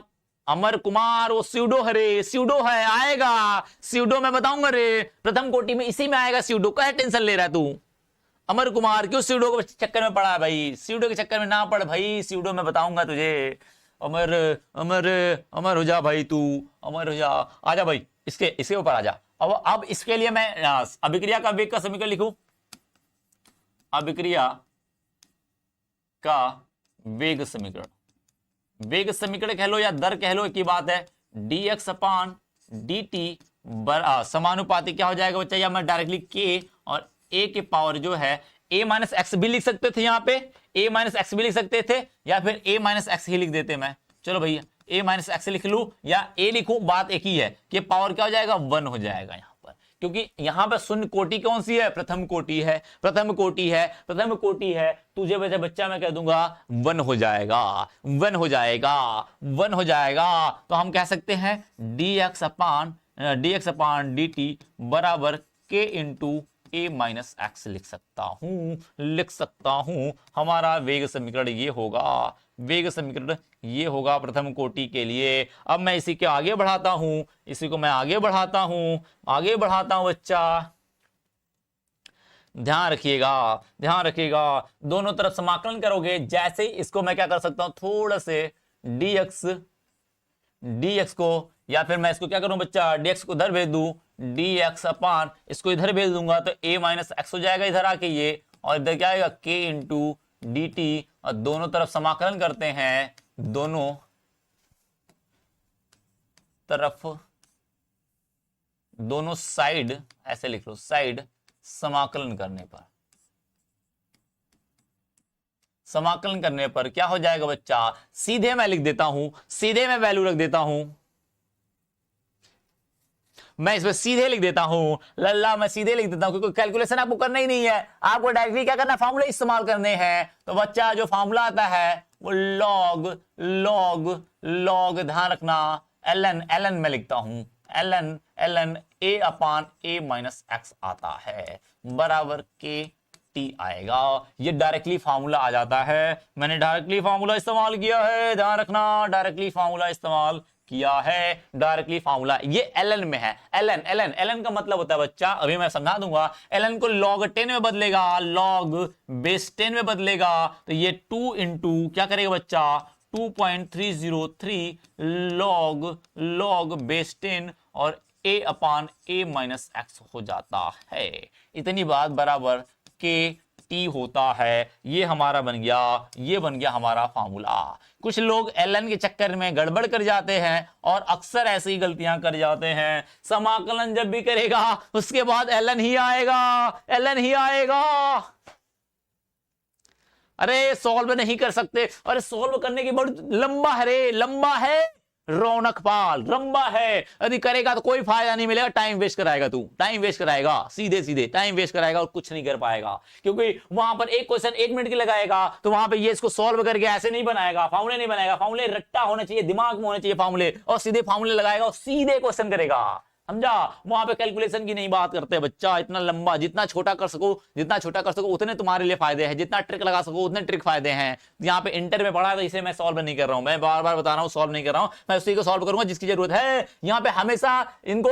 अमर कुमार, वो स्यूडो हरे, स्यूडो है, आएगा स्यूडो, मैं बताऊंगा रे, प्रथम कोटि में इसी में आएगा स्यूडो, क्या टेंशन ले रहा है तू अमर कुमार? क्यों स्यूडो के चक्कर में पड़ा है भाई? स्यूडो के चक्कर में ना पड़ भाई, स्यूडो में बताऊंगा तुझे। अमर अमर अमर हो जा भाई, तू अमर हो जा, आजा भाई, इसके ऊपर आजा। अब इसके लिए मैं अभिक्रिया का वेग का समीकरण लिखूं, अभिक्रिया का वेग समीकरण, वेग समीकरण कह लो या दर कह लो, एक ही बात है, dx अपान dt समानुपाती क्या हो जाएगा बच्चा, या मैं डायरेक्टली k और a के पावर जो है a माइनस एक्स भी लिख सकते थे, यहाँ पे a माइनस एक्स भी लिख सकते थे, या फिर a माइनस एक्स ही लिख देते मैं। चलो भैया a माइनस एक्स लिख लू या a लिखूं, बात एक ही है कि पावर क्या हो जाएगा 1 हो जाएगा यहाँ पर, क्योंकि यहां पर शून्य कोटि कौन सी है, प्रथम कोटि है, प्रथम कोटि है, प्रथम कोटि है, तुझे वैसे बच्चा मैं कह दूंगा 1 हो जाएगा, 1 हो जाएगा, 1 हो जाएगा। तो हम कह सकते हैं dx अपान dt बराबर k into a minus x लिख सकता हूं। हमारा वेग समीकरण ये होगा, वेग समीकरण ये होगा प्रथम कोटि के लिए। अब मैं इसी के आगे बढ़ाता हूं, इसी को मैं आगे बढ़ाता हूं बच्चा, ध्यान रखिएगा, दोनों तरफ समाकलन करोगे, जैसे इसको मैं क्या कर सकता हूं, थोड़ा से dx को, या फिर मैं इसको क्या करूं बच्चा, dx को इधर भेज दूं, dx अपान इसको इधर भेज दूंगा तो a माइनस एक्स हो जाएगा इधर आके ये, और इधर क्या आएगा k इंटू dt, और दोनों तरफ समाकलन करते हैं, दोनों तरफ, दोनों साइड ऐसे लिख लो, साइड समाकलन करने पर क्या हो जाएगा बच्चा, सीधे मैं लिख देता हूं, सीधे मैं वैल्यू रख देता हूं, मैं इसमें सीधे लिख देता हूं लल्ला, मैं सीधे लिख देता हूं, क्योंकि कैलकुलेशन आपको करना ही नहीं है, आपको डायरेक्टली क्या करना, फार्मूला इस्तेमाल करने हैं। तो बच्चा जो फार्मूला आता है वो लॉग ध्यान रखना, ln में लिखता हूं, ln a upon a minus x आता है, बराबर k t आएगा। ये डायरेक्टली फार्मूला आ जाता है, मैंने डायरेक्टली फार्मूला इस्तेमाल किया है, ध्यान रखना, डायरेक्टली फार्मूला इस्तेमाल किया है, डायरेक्टली फार्मूला ये ln में है। ln का मतलब होता है बच्चा, अभी मैं समझा दूंगा, ln को log 10 में बदलेगा, log बेस 10 में बदलेगा, तो ये 2 इंटू क्या करेगा बच्चा, 2.303 log बेस 10 और a upon a minus x हो जाता है। इतनी बात बराबर के टी होता है। ये हमारा बन गया, ये बन गया हमारा फार्मूला। कुछ लोग ln के चक्कर में गड़बड़ कर जाते हैं और अक्सर ऐसी गलतियां कर जाते हैं, समाकलन जब भी करेगा उसके बाद ln ही आएगा। अरे सॉल्व नहीं कर सकते, अरे सॉल्व करने की बड़ी लंबा है रे, लंबा है, रौनक पाल रंबा है, यदि करेगा तो कोई फायदा नहीं मिलेगा, टाइम वेस्ट कराएगा, तू टाइम वेस्ट कराएगा, सीधे सीधे टाइम वेस्ट कराएगा और कुछ नहीं कर पाएगा, क्योंकि वहां पर एक क्वेश्चन 1 मिनट की लगाएगा तो वहां पे ये इसको सॉल्व करके ऐसे नहीं बनाएगा, फार्मूले नहीं बनाएगा, फार्मूले रट्टा होना चाहिए, दिमाग में होने चाहिए फार्मूले, और सीधे फार्मूले लगाएगा और सीधे क्वेश्चन करेगा, समझा। वहां पे कैलकुलेशन की नहीं बात करते बच्चा, इतना लंबा, जितना छोटा कर सको, जितना छोटा कर सको उतने तुम्हारे लिए फायदे हैं, जितना ट्रिक लगा सको उतने ट्रिक फायदे हैं। यहाँ पे इंटर में पढ़ा है तो इसे मैं सॉल्व नहीं कर रहा हूं, मैं बार बार बता रहा हूं, सॉल्व नहीं कर रहा हूं, मैं उसी को सॉल्व करूंगा जिसकी जरूरत है। यहाँ पे हमेशा इनको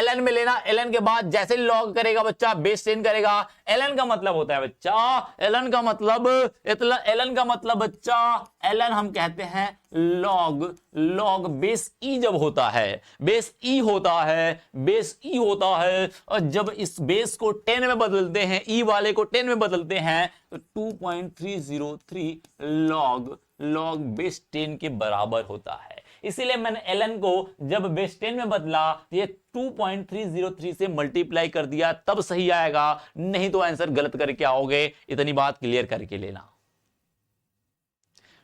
ln में लेना, ln के बाद जैसे लॉग करेगा बच्चा बेस 10 करेगा। ln का मतलब होता है बच्चा, ln का मतलब ln का मतलब बच्चा, ln हम कहते हैं लॉग, लॉग बेस ई जब होता है, बेस ई होता है, बेस ई होता है, और जब इस बेस को 10 में बदलते हैं, ई वाले को 10 में बदलते हैं तो 2.303 लॉग, लॉग बेस 10 के बराबर होता है। इसीलिए मैंने ln को जब बेस 10 में बदला ये 2.303 से मल्टीप्लाई कर दिया, तब सही आएगा, नहीं तो आंसर गलत करके आओगे। इतनी बात क्लियर करके लेना,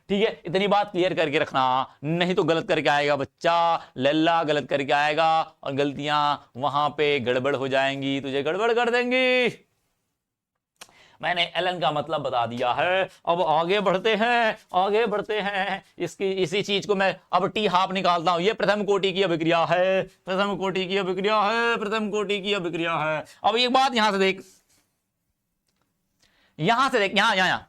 ठीक है, इतनी बात क्लियर करके रखना, नहीं तो गलत करके आएगा बच्चा, लल्ला गलत करके आएगा और गलतियां वहां पे गड़बड़ हो जाएंगी, तुझे गड़बड़ कर देंगी। मैंने ln का मतलब बता दिया है, अब आगे बढ़ते हैं, आगे बढ़ते हैं। इसकी इसी चीज को मैं अब टी हाफ निकालता हूं, ये प्रथम कोटि की अभिक्रिया है, प्रथम कोटि की अभिक्रिया है, प्रथम कोटि की अभिक्रिया है। अब एक बात यहां से देख, यहां से देख, यहां यहां यहां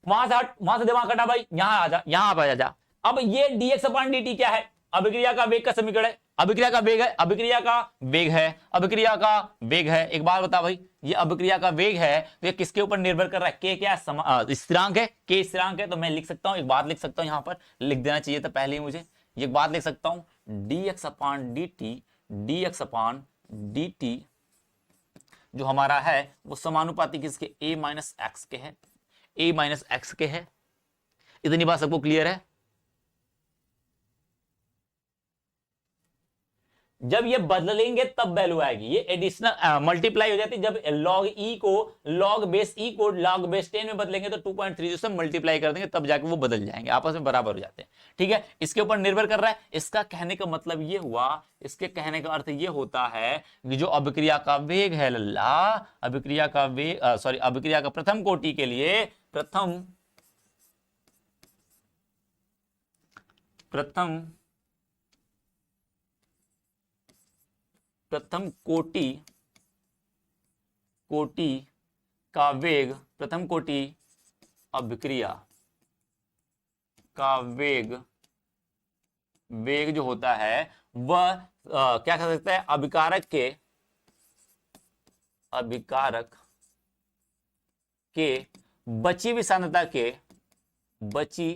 वहां से हट, वहां से दिमाग हटा भाई, यहां आ जा, यहां आ जा। अब ये dx अपॉन dt क्या है? अभिक्रिया का वेग का समीकरण है, अभिक्रिया का वेग है, अभिक्रिया का वेग है, अभिक्रिया का वेग है। एक बात बता भाई, ये अभिक्रिया का वेग है तो ये किसके ऊपर निर्भर कर रहा है? के क्या स्थिरांक है, के स्थिरांक है। तो मैं लिख सकता हूं, एक बात लिख सकता हूं, यहां पर लिख देना चाहिए था पहले ही मुझे, एक बात लिख सकता हूं, dx upon dt, dx upon dt जो हमारा है वो समानुपाती किसके? a माइनस एक्स के है, a माइनस एक्स के है। इतनी बात सबको क्लियर है? जब ये बदलेंगे तब वैल्यू आएगी, ये एडिशनल मल्टीप्लाई हो जाती है। जब लॉग ई को, लॉग बेस ई को लॉग बेस 10 में बदलेंगे तो 2.3 से मल्टीप्लाई कर देंगे, तब जाके वो बदल जाएंगे, आपस में बराबर हो जाते हैं। ठीक है, इसके ऊपर निर्भर कर रहा है। इसका कहने का मतलब ये हुआ, इसके कहने का अर्थ ये होता है कि जो अभिक्रिया का वेग है लल्ला, अभिक्रिया का वेग, सॉरी, अभिक्रिया का प्रथम कोटि के लिए, प्रथम कोटि, कोटि का वेग, प्रथम कोटि अभिक्रिया का वेग, वेग जो होता है वह क्या कह सकते हैं? अभिकारक के बची हुई सांद्रता के, बची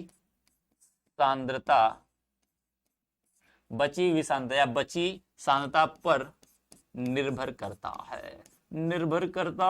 हुई सांद्रता या बची सांद्रता पर निर्भर करता है, निर्भर करता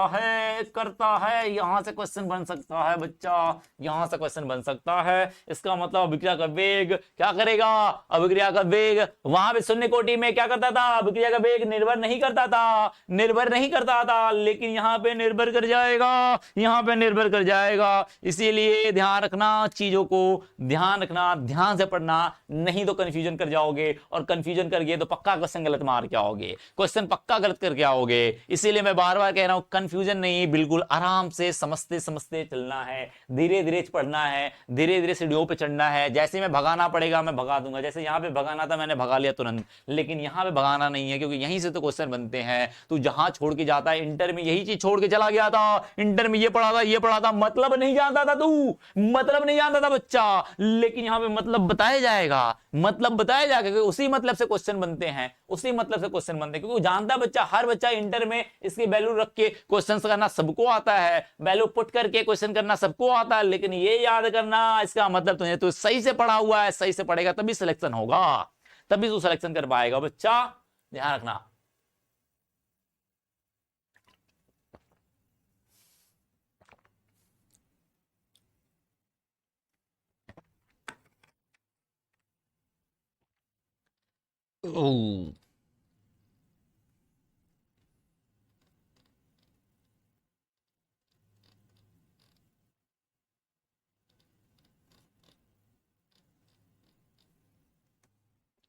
है। यहां से क्वेश्चन बन सकता है बच्चा, यहां से क्वेश्चन बन सकता है। इसका मतलब अभिक्रिया का वेग क्या करेगा? अभिक्रिया का वेग वहां पे शून्य कोटि में क्या करता था? अभिक्रिया का वेग निर्भर नहीं करता था, निर्भर नहीं करता था, लेकिन यहां पे निर्भर कर जाएगा, यहां पे निर्भर कर जाएगा। इसीलिए ध्यान रखना, चीजों को ध्यान रखना, ध्यान से पढ़ना, नहीं तो कंफ्यूजन कर जाओगे, और कंफ्यूजन कर गए तो पक्का क्वेश्चन गलत मार के आओगे, क्वेश्चन पक्का गलत करके आओगे। इसीलिए मैं बार बार कह रहा हूं, कंफ्यूजन नहीं, बिल्कुल आराम से समझते समझते चलना है, धीरे धीरे पढ़ना है, धीरे धीरे सीढ़ियों पे चढ़ना है। जैसे मैं भगाना पड़ेगा मैं भगा दूंगा, जैसे यहां पे भगाना था मैंने भगा लिया तुरंत, लेकिन यहां पे भगाना नहीं है, क्योंकि यहीं से तो क्वेश्चन बनते हैं। तू जहां छोड़ के जाता है, इंटर में यही चीज छोड़ के चला गया था, इंटर में ये पढ़ा था, ये पढ़ा था, मतलब नहीं जानता था तू, मतलब नहीं जानता था बच्चा, लेकिन यहां पे मतलब बताया जाएगा, मतलब बताया जाएगा, क्योंकि उसी मतलब से क्वेश्चन बनते हैं, उसी मतलब से क्वेश्चन बनते हैं, क्योंकि जानता बच्चा, हर बच्चा इंटर में इसकी वैल्यू रख के क्वेश्चन करना सबको आता है, वैल्यू पुट करके क्वेश्चन करना सबको आता है, लेकिन ये याद करना, इसका मतलब तुझे तो सही से पढ़ा हुआ है, सही से पढ़ेगा तभी सिलेक्शन होगा, तभी तू सिलेक्शन कर पाएगा बच्चा, ध्यान रखना। ओह,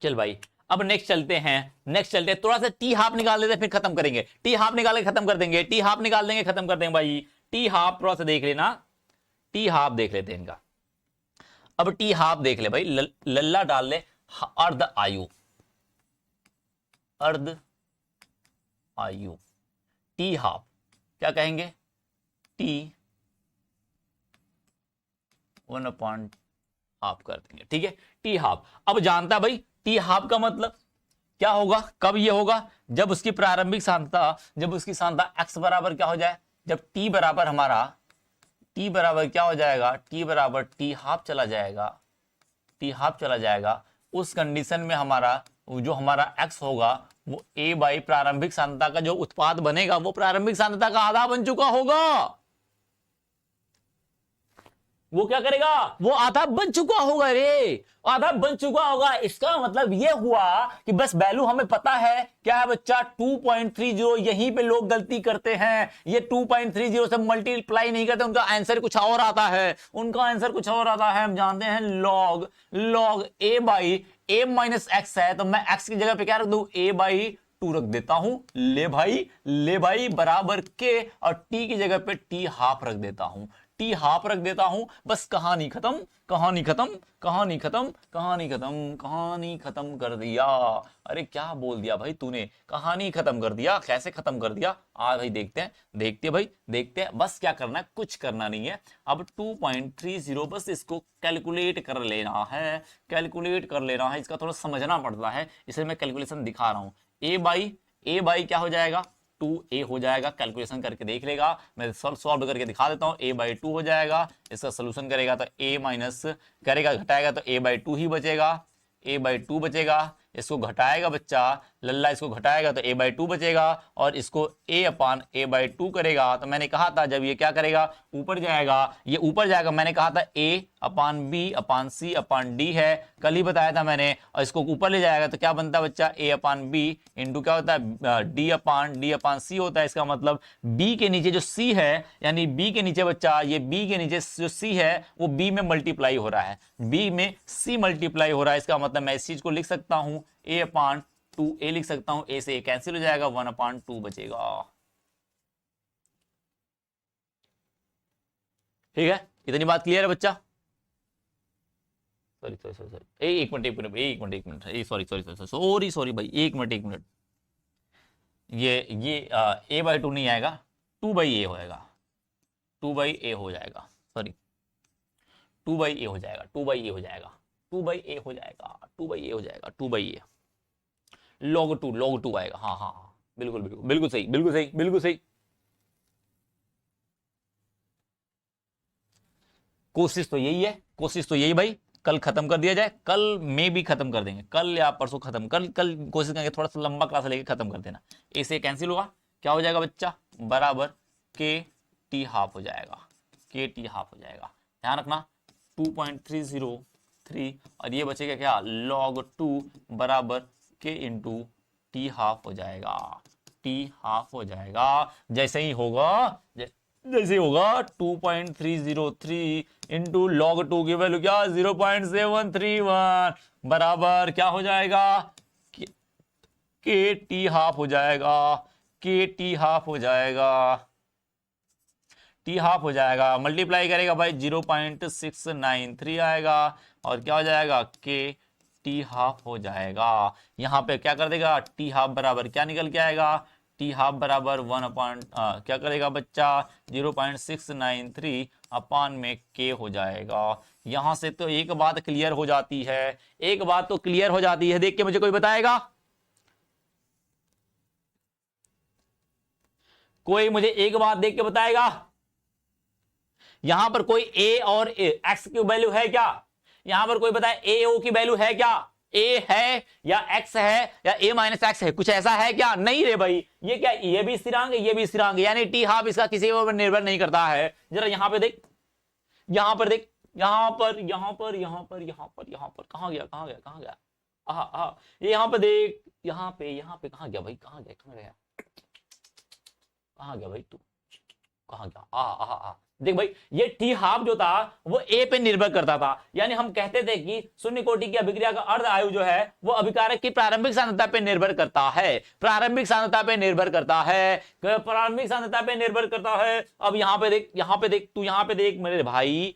चल भाई अब नेक्स्ट चलते हैं, थोड़ा सा टी हाफ निकाल लेते हैं, फिर खत्म करेंगे। टी हाफ निकाल के खत्म कर देंगे, टी हाफ निकाल देंगे, खत्म कर देंगे भाई। टी हाफ थोड़ा सा देख लेना, टी हाफ देख लेते हैं इनका। अब टी हाफ देख ले भाई, लल्ला डाल ले, अर्ध आयु, अर्ध आयु, टी हाफ क्या कहेंगे, टी 1 हाफ कर देंगे, ठीक है, टी हाफ। अब जानता है भाई टी हाफ का मतलब क्या होगा, कब ये होगा, जब उसकी प्रारंभिक सांद्रता, जब उसकी सांद्रता x बराबर क्या हो जाए, जब t बराबर हमारा, t बराबर क्या हो जाएगा, t बराबर टी हाफ चला जाएगा, टी हाफ चला जाएगा, उस कंडीशन में हमारा जो हमारा x होगा वो a बाई प्रारंभिक सांद्रता का जो उत्पाद बनेगा वो प्रारंभिक सांद्रता का आधा बन चुका होगा। वो क्या करेगा, वो आधा बन चुका होगा रे, आधा बन चुका होगा। इसका मतलब ये हुआ कि बस वैल्यू हमें पता है क्या है बच्चा, 2.30। यहीं पे लोग गलती करते हैं, ये 2.30 से मल्टीप्लाई नहीं करते, उनका आंसर कुछ और आता है, उनका आंसर कुछ और आता है। हम जानते हैं log a by a minus x है, तो मैं x की जगह पे क्या रख दूं, a बाई 2 रख देता हूं। ले भाई बराबर के, और t की जगह पे टी हाफ रख देता हूं, टी हाफ रख देता हूं। बस कहानी खत्म, कहानी खत्म, कहानी खत्म, कहानी खत्म, कहानी खत्म कर दिया। अरे क्या बोल दिया भाई तूने, कहानी खत्म कर दिया, कैसे खत्म कर दिया, आ भाई देखते हैं, देखते हैं भाई, देखते हैं। बस क्या करना है, कुछ करना नहीं है। अब 2.30 बस इसको कैलकुलेट कर लेना है, कैलकुलेट कर लेना है, इसका थोड़ा समझना पड़ता है, इसलिए मैं कैलकुलेशन दिखा रहा हूं। ए बाई क्या हो जाएगा, 2a हो जाएगा, कैलकुलेशन करके देख लेगा, मैं सॉल्व करके दिखा देता हूं। a बाई 2 हो जाएगा, इसका सोल्यूशन करेगा तो a माइनस करेगा, घटाएगा तो a बाई 2 ही बचेगा, a बाई 2 बचेगा। इसको घटाएगा बच्चा, लल्ला इसको घटाएगा तो a बाई 2 बचेगा, और इसको a अपान a बाई 2 करेगा। तो मैंने कहा था जब ये क्या करेगा, ऊपर जाएगा, ये ऊपर जाएगा, मैंने कहा था a upon b upon c upon d है, कल ही बताया था मैंने। और इसको ऊपर ले जाएगा तो क्या बनता है बच्चा, a अपान b इंटू क्या होता है, d अपान c होता है। इसका मतलब b के नीचे जो c है, यानी b के नीचे बच्चा, ये b के नीचे जो c है वो b में मल्टीप्लाई हो रहा है, b में c मल्टीप्लाई हो रहा है। इसका मतलब मैं इस चीज को लिख सकता हूं a अपान 2a लिख सकता हूं, a से a कैंसिल हो जाएगा, 1/2 बचेगा। ठीक है, इतनी बात क्लियर है बच्चा। सॉरी एक मिनट सॉरी भाई, एक मिनट। ये a बाई 2 नहीं आएगा, 2 बाई a होएगा, 2 बाई a हो जाएगा, सॉरी 2 बाई a हो जाएगा, 2 बाई a हो जाएगा, 2 बाई a हो जाएगा, 2 बाई a हो जाएगा, 2 बाई a log 2 आएगा। हाँ हाँ हाँ, बिल्कुल बिल्कुल बिल्कुल सही, बिल्कुल सही, बिल्कुल सही। कोशिश तो यही है, कोशिश तो यही भाई, कल खत्म कर दिया जाए, कल में भी खत्म कर देंगे, कल या परसों खत्म, कल कोशिश करेंगे, थोड़ा सा लंबा क्लास लेके खत्म कर देना। ए से कैंसिल होगा, क्या हो जाएगा बच्चा, बराबर के टी हाफ हो जाएगा, के टी हाफ हो जाएगा। ध्यान रखना 2.303, और ये बचेगा क्या, log 2 बराबर के इंटू टी हाफ हो जाएगा, टी हाफ हो जाएगा। जैसे ही होगा, जैसे होगा 2.303 इंटू लॉग 2 की वैल्यू क्या, 0.731 बराबर क्या हो जाएगा, के टी हाफ हो जाएगा, के टी हाफ हो जाएगा, टी हाफ हो जाएगा। मल्टीप्लाई करेगा भाई 0.693 आएगा, और क्या हो जाएगा, के टी हाफ हो जाएगा। यहां पे क्या कर देगा, टी हाफ बराबर क्या निकल के आएगा, टी हाफ बराबर क्या करेगा बच्चा, 0.693 अपान में के हो जाएगा। यहां से तो एक बात क्लियर हो जाती है, एक बात तो क्लियर हो जाती है, देख के मुझे कोई बताएगा, कोई मुझे एक बात देख के बताएगा, यहां पर कोई a और x की वैल्यू है क्या, यहां पर कोई बताए a o की वैल्यू है क्या, a है या x है या a माइनस एक्स है, कुछ ऐसा है क्या, नहीं रे भाई। ये क्या, ये भी स्थिरांक है, ये भी स्थिरांक है, यानी टी हाफ इसका किसी पर निर्भर नहीं करता है। जरा यहां पे देख, यहां पर देख, यहां पर कहां गया, ये यहां पर देख, यहां पे कहां गया भाई, कहां गया भाई तू, कहां गया, आ देख भाई, ये टी हाफ जो था वो ए पे निर्भर करता था, यानी हम कहते थे कि शून्य कोटि की अभिक्रिया का अर्ध आयु जो है वो अभिकारक की प्रारंभिक सांद्रता पे निर्भर करता है, प्रारंभिक सांद्रता पे निर्भर करता है, प्रारंभिक सांद्रता पे निर्भर करता है। अब यहां पे देख, यहां पे देख, तू यहां पे देख मेरे भाई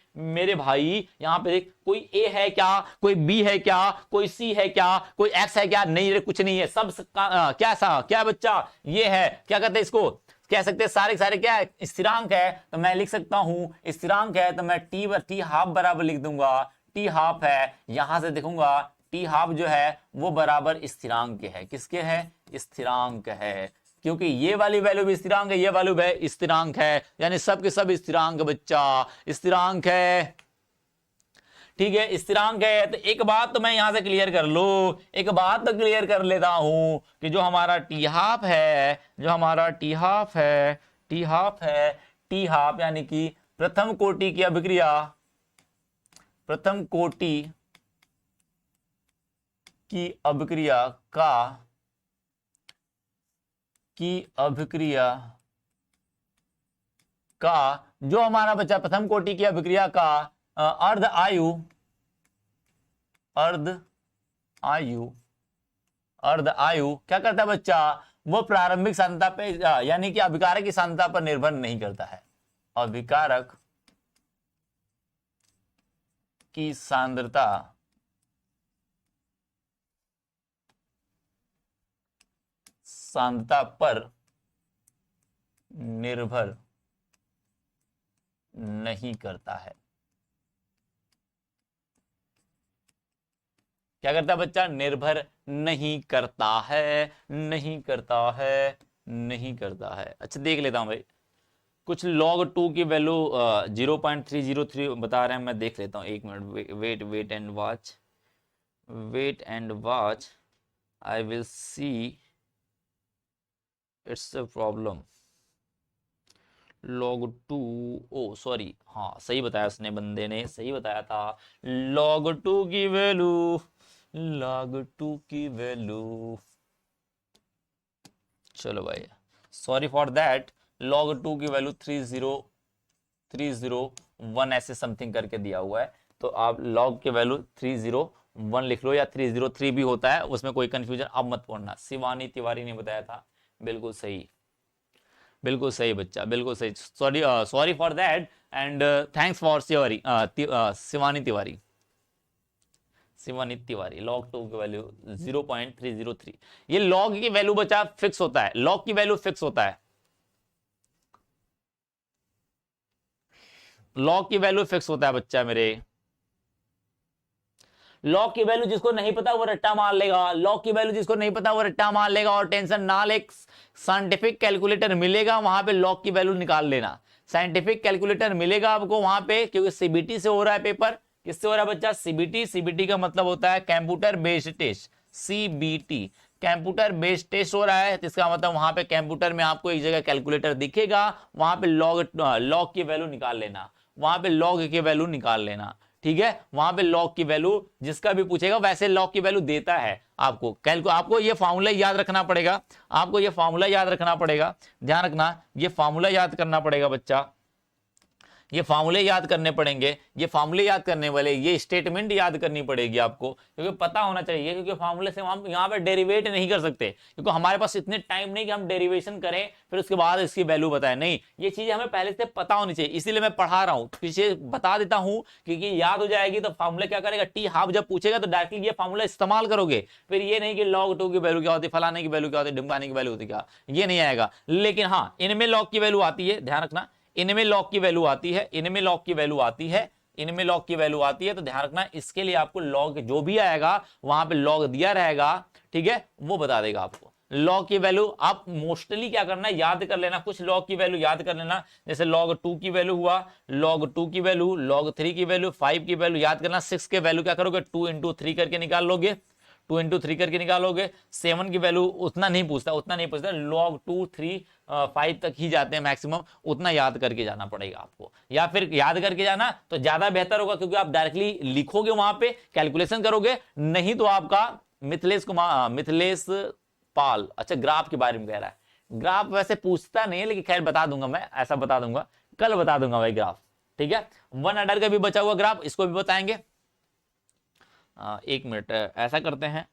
यहां पे देख, कोई ए है क्या, कोई बी है क्या, कोई सी है क्या, कोई एक्स है क्या, नहीं रे कुछ नहीं है, सब क्या बच्चा, ये है क्या कहते हैं इसको, कह सकते हैं सारे सारे क्या है, स्थिरांक है। तो मैं लिख सकता हूं स्थिरांक है तो मैं टी हाफ बराबर लिख दूंगा, टी हाफ है, यहां से देखूंगा टी हाफ जो है वो बराबर स्थिरांक के है, किसके है, स्थिरांक है, क्योंकि ये वाली वैल्यू भी स्थिरांक है, ये वैल्यू भी स्थिरांक है, यानी सब के सब स्थिरांक बच्चा, स्थिरांक है, ठीक है, स्थिरांक है। तो एक बात तो मैं यहां से क्लियर कर लो, एक बात तो क्लियर कर लेता हूं कि जो हमारा टी हाफ है, जो हमारा टी हाफ है, टी हाफ है, टी हाफ यानी कि प्रथम कोटि की अभिक्रिया, प्रथम कोटि की अभिक्रिया का, की अभिक्रिया का जो हमारा बच्चा प्रथम कोटि की अभिक्रिया का अर्ध आयु, अर्ध आयु, अर्ध आयु क्या करता है बच्चा, वो प्रारंभिक सांद्रता पे यानी कि अभिकारक की सांद्रता पर निर्भर नहीं करता है, अभिकारक की सांद्रता पर निर्भर नहीं करता है। क्या करता है बच्चा, निर्भर नहीं करता है, नहीं करता है, नहीं करता है। अच्छा देख लेता हूं भाई, कुछ log 2 की वैल्यू 0.303 बता रहे हैं, मैं देख लेता हूं, एक minute, wait and watch, wait and watch, I will see it's a problem. log 2, oh sorry, हाँ सही बताया उसने, बंदे ने सही बताया था, log 2 की वैल्यू, log 2 की वैल्यू, चलो भाई सॉरी फॉर दैट, log 2 की वैल्यू 30301 ऐसे समथिंग करके दिया हुआ है, तो आप log की वैल्यू 301 लिख लो, या 303 भी होता है, उसमें कोई कंफ्यूजन अब मत पड़ना। शिवानी तिवारी ने बताया था, बिल्कुल सही, बिल्कुल सही बच्चा, बिल्कुल सही, sorry for that and thanks for Shivani Tiwari, Shivani Tiwari. log 2 की वैल्यू 0.303, ये log की वैल्यू बच्चा फिक्स होता है, log की वैल्यू फिक्स होता है, log की वैल्यू फिक्स होता है बच्चा मेरे, log की वैल्यू जिसको नहीं पता वो रट्टा मार लेगा, log की वैल्यू जिसको नहीं पता वो रट्टा मार लेगा, और टेंशन ना ले, साइंटिफिक कैलकुलेटर मिलेगा वहां पे log की वैल्यू निकाल लेना, साइंटिफिक कैलकुलेटर मिलेगा आपको वहां पे, क्योंकि सीबीटी से हो रहा है पेपर, किससे हो रहा है बच्चा, सीबीटी, सीबीटी का मतलब होता है computer based test, CBT computer based test हो रहा है, इसका मतलब वहां पे कंप्यूटर में आपको एक जगह कैलकुलेटर दिखेगा, वहां पे log की वैल्यू निकाल लेना, वहां पे log की वैल्यू निकाल लेना, ठीक है, वहां पे log की वैल्यू जिसका भी पूछेगा वैसे log की वैल्यू देता है आपको, आपको ये फार्मूला याद रखना पड़ेगा, आपको ये फार्मूला याद रखना पड़ेगा, ध्यान रखना, ये फार्मूला याद करना पड़ेगा बच्चा, ये फार्मूले याद करने पड़ेंगे, ये फार्मूले याद करने वाले, ये स्टेटमेंट याद करनी पड़ेगी आपको, क्योंकि पता होना चाहिए, क्योंकि फार्मूले से हम यहाँ पे डेरिवेट नहीं कर सकते, क्योंकि हमारे पास इतने टाइम नहीं कि हम डेरिवेशन करें फिर उसके बाद इसकी वैल्यू बताएं, नहीं, ये चीजें हमें पहले से पता होनी चाहिए, इसीलिए मैं पढ़ा रहा हूँ, पीछे बता देता हूँ, क्योंकि याद हो जाएगी तो फार्मूला क्या करेगा, टी हाफ जब पूछेगा तो डायरेक्टली ये फार्मूला इस्तेमाल करोगे, फिर ये नहीं कि log 2 की वैल्यू क्या होती है, फलाने की वैल्यू क्या होती है, ढिमकाने की वैल्यू होती क्या, ये नहीं आएगा, लेकिन हाँ इनमें log की वैल्यू आती है, ध्यान रखना, इनमें log की वैल्यू आती है, इनमें log की वैल्यू आती है, इनमें log की वैल्यू आती है, तो ध्यान रखना, इसके लिए आपको log जो भी आएगा वहां पे log दिया रहेगा, ठीक है, वो बता देगा आपको log की वैल्यू। आप मोस्टली क्या करना है, याद कर लेना, कुछ log की वैल्यू याद कर लेना, जैसे log 2 की वैल्यू हुआ, log 2 की वैल्यू, log 3 की वैल्यू, 5 की वैल्यू याद करना, 6 के वैल्यू क्या करोगे, 2 into 3 करके निकाल लोगे, 2 into 3 करके निकालोगे, 7 की वैल्यू उतना नहीं पूछता, log 2 3 5 तक ही जाते हैं मैक्सिमम, उतना याद करके जाना पड़ेगा आपको, या फिर याद करके जाना तो ज्यादा बेहतर होगा, क्योंकि आप डायरेक्टली लिखोगे वहां पे कैलकुलेशन करोगे, नहीं तो आपका मिथिलेश पाल, अच्छा ग्राफ के बारे में कह रहा है, ग्राफ वैसे पूछता नहीं है, लेकिन खैर बता दूंगा मैं, ऐसा बता दूंगा, कल बता दूंगा भाई ग्राफ। ठीक है, 1 का भी बचा हुआ ग्राफ, इसको भी बताएंगे। 1 मिनट, ऐसा करते हैं,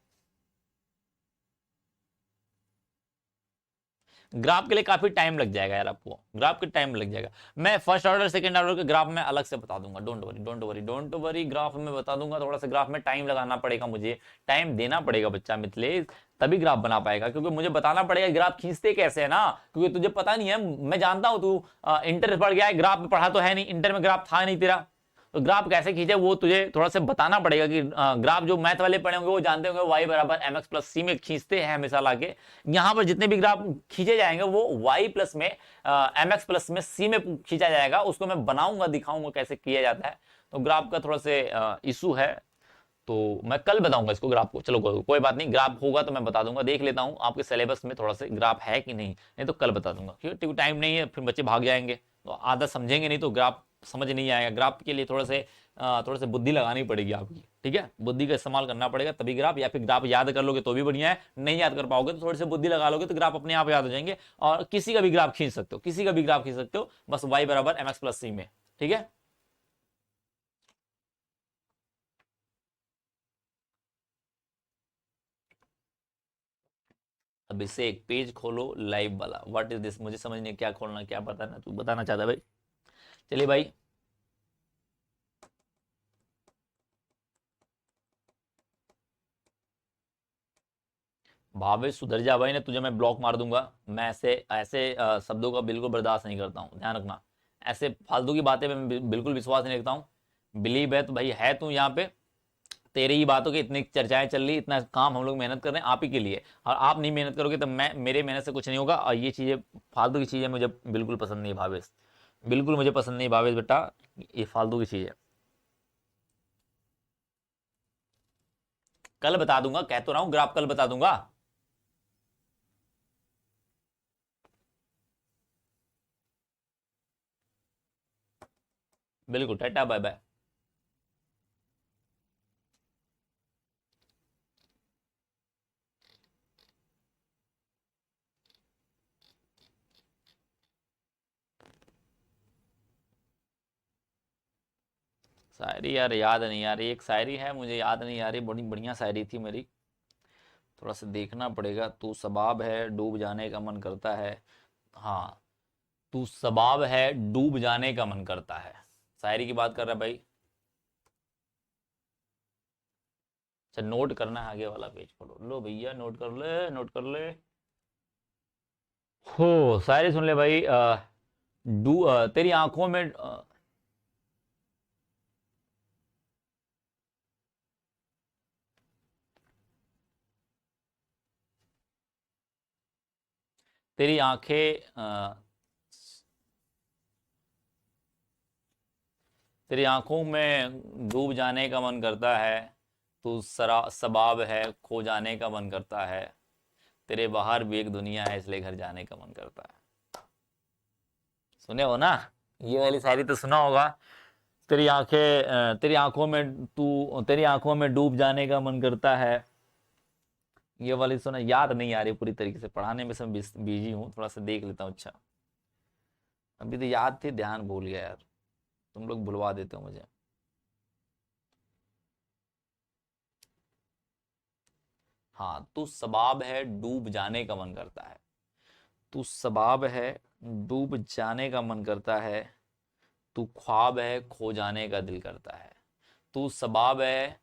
ग्राफ के लिए काफी टाइम लग जाएगा यार, आपको ग्राफ के टाइम लग जाएगा। मैं फर्स्ट ऑर्डर सेकंड ऑर्डर के ग्राफ में अलग से बता दूंगा, don't worry don't worry don't worry, graph में बता दूंगा। थोड़ा सा ग्राफ में टाइम लगाना पड़ेगा, मुझे टाइम देना पड़ेगा बच्चा मिथिलेश, तभी ग्राफ बना पाएगा, क्योंकि मुझे बताना पड़ेगा ग्राफ खींचते कैसे है ना, क्योंकि तुझे पता नहीं है, मैं जानता हूं तू इंटर पढ़ गया है, ग्राफ में पढ़ा तो है नहीं, इंटर में ग्राफ था नहीं तेरा, तो ग्राफ कैसे खींचे वो तुझे थोड़ा सा बताना पड़ेगा कि ग्राफ जो मैथ वाले पढ़े होंगे वो जानते होंगे, वाई बराबर एम एक्स प्लस सी में खींचते हैं हमेशा लाके। यहाँ पर जितने भी ग्राफ खींचे जाएंगे वो वाई प्लस में एम एक्स प्लस में सी में खींचा जाएगा, उसको मैं बनाऊंगा, दिखाऊंगा कैसे किया जाता है। तो ग्राफ का थोड़ा से इशू है, तो मैं कल बताऊंगा इसको ग्राफ को। चलो कोई बात नहीं, ग्राफ होगा तो मैं बता दूंगा, देख लेता हूँ आपके सिलेबस में थोड़ा सा ग्राफ है कि नहीं, नहीं तो कल बता दूंगा, क्योंकि टाइम नहीं है, फिर बच्चे भाग जाएंगे तो आधा समझेंगे नहीं, तो ग्राफ समझ नहीं आएगा। ग्राफ के लिए थोड़ा से बुद्धि लगानी पड़ेगी आपकी, ठीक है, बुद्धि का इस्तेमाल करना पड़ेगा तभी ग्राफ, या फिर ग्राफ याद कर लोगे तो भी बढ़िया है, नहीं याद कर पाओगे तो थोड़ी सी बुद्धि लगा लोगे तो ग्राफ अपने आप याद हो जाएंगे, और किसी का भी ग्राफ खींच सकते हो, किसी का भी ग्राफ खींच सकते हो, बस वाई बराबर एम एक्स प्लस सी में। ठीक है, अब इससे एक पेज खोलो लाइव वाला, व्हाट इज दिस, मुझे समझ नहीं क्या खोलना क्या बताना, तू बताना चाहता है भाई। चलिए भाई, भावेश सुधर जा भाई, ने तुझे मैं ब्लॉक मार दूंगा, मैं ऐसे ऐसे शब्दों का बिल्कुल बर्दाश्त नहीं करता हूँ, ध्यान रखना, ऐसे फालतू की बातें मैं बिल्कुल विश्वास नहीं रखता हूँ। बिलीव है तो भाई है तू यहाँ पे, तेरी ही बातों की इतनी चर्चाएं चल रही, इतना काम हम लोग मेहनत कर रहे हैं आप ही के लिए, और आप नहीं मेहनत करोगे तो मैं, मेरे मेहनत से कुछ नहीं होगा, और ये चीजें फालतू की चीजें मुझे बिल्कुल पसंद नहीं भावेश, बिल्कुल मुझे पसंद नहीं भावेश बेटा, ये फालतू की चीज है। कल बता दूंगा, कह तो रहा हूं ग्राफ कल बता दूंगा। बिल्कुल, टाटा बाय बाय। शायरी यार याद नहीं आ रही, एक शायरी है मुझे याद नहीं आ रही, बड़ी बढ़िया शायरी थी मेरी, थोड़ा सा देखना पड़ेगा। तू सबाब है डूब जाने का मन करता है, हाँ, तू सबाब है डूब जाने का मन करता है, शायरी की बात कर रहा है भाई। अच्छा, नोट करना है, आगे वाला पेज खोलो, लो भैया नोट कर ले, नोट कर ले। हो, शायरी सुन ले भाई। तेरी आंखों में तेरी आंखें तेरी आंखों में डूब जाने का मन करता है, तू सरा सबाब है खो जाने का मन करता है, तेरे बाहर भी एक दुनिया है इसलिए घर जाने का मन करता है। सुने हो ना, ये वाली शायरी तो सुना होगा। तेरी आंखों में तू, तेरी आंखों में डूब जाने का मन करता है, ये वाली सुना, याद नहीं आ रही पूरी तरीके से, पढ़ाने में सब बिजी हूँ, थोड़ा सा देख लेता हूँ। अच्छा, अभी तो याद थी, ध्यान भूल गया यार, तुम लोग भुलवा देते हो मुझे। हाँ, तू सबाब है डूब जाने का मन करता है, तू सबाब है डूब जाने का मन करता है, तू ख्वाब है खो जाने का दिल करता है। तू सबाब है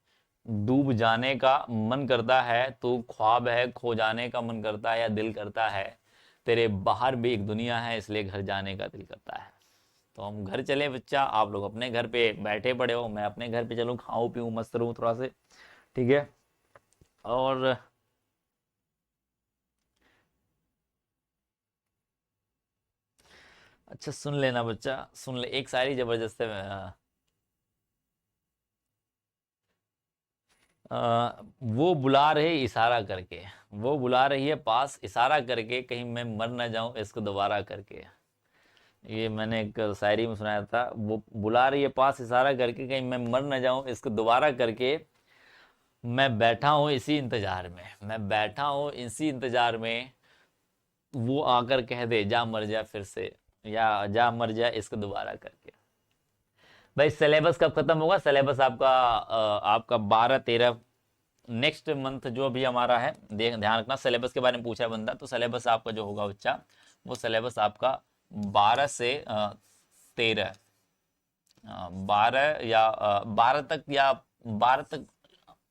डूब जाने का मन करता है, तू ख्वाब है खो जाने का मन करता है या दिल करता है, तेरे बाहर भी एक दुनिया है इसलिए घर जाने का दिल करता है। तो हम घर चले बच्चा, आप लोग अपने घर पे बैठे पड़े हो, मैं अपने घर पे चलूँ, खाऊं पीऊं मस्त रहूं थोड़ा से, ठीक है। और अच्छा सुन लेना बच्चा, सुन ले, एक शायरी जबरदस्त है। वो बुला रही इशारा करके, वो बुला रही है पास इशारा करके, कहीं मैं मर ना जाऊं इसको दोबारा करके। ये मैंने एक शायरी में सुनाया था, वो बुला रही है पास इशारा करके, कहीं मैं मर ना जाऊं इसको दोबारा करके, मैं बैठा हूं इसी इंतजार में, मैं बैठा हूं इसी इंतजार में, वो आकर कह दे जा मर जा फिर से, या जा मर जा इसको दोबारा करके। भाई सिलेबस कब खत्म होगा? सिलेबस आपका आपका 12-13 नेक्स्ट मंथ जो भी हमारा है, ध्यान रखना सिलेबस के बारे में पूछा है बंदा, तो सिलेबस आपका जो होगा बच्चा, वो सिलेबस आपका 12 से 13, 12 या 12 तक, या 12 तक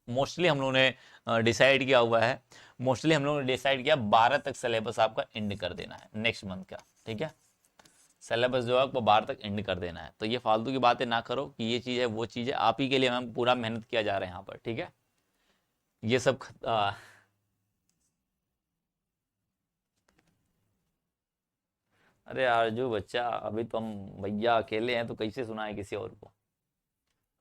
मोस्टली हम लोगों ने डिसाइड किया हुआ है, मोस्टली हम लोगों ने डिसाइड किया 12 तक सिलेबस आपका एंड कर देना है नेक्स्ट मंथ का, ठीक है। सिलेबस जो है आपको 12 तक एंड कर देना है। तो ये फालतू की बातें ना करो कि ये चीज़ है वो चीज़ है, आप ही के लिए हम पूरा मेहनत किया जा रहा है यहाँ पर, ठीक है। ये सब अरे यार जो बच्चा, अभी तो हम भैया अकेले हैं तो कैसे सुनाए किसी और को।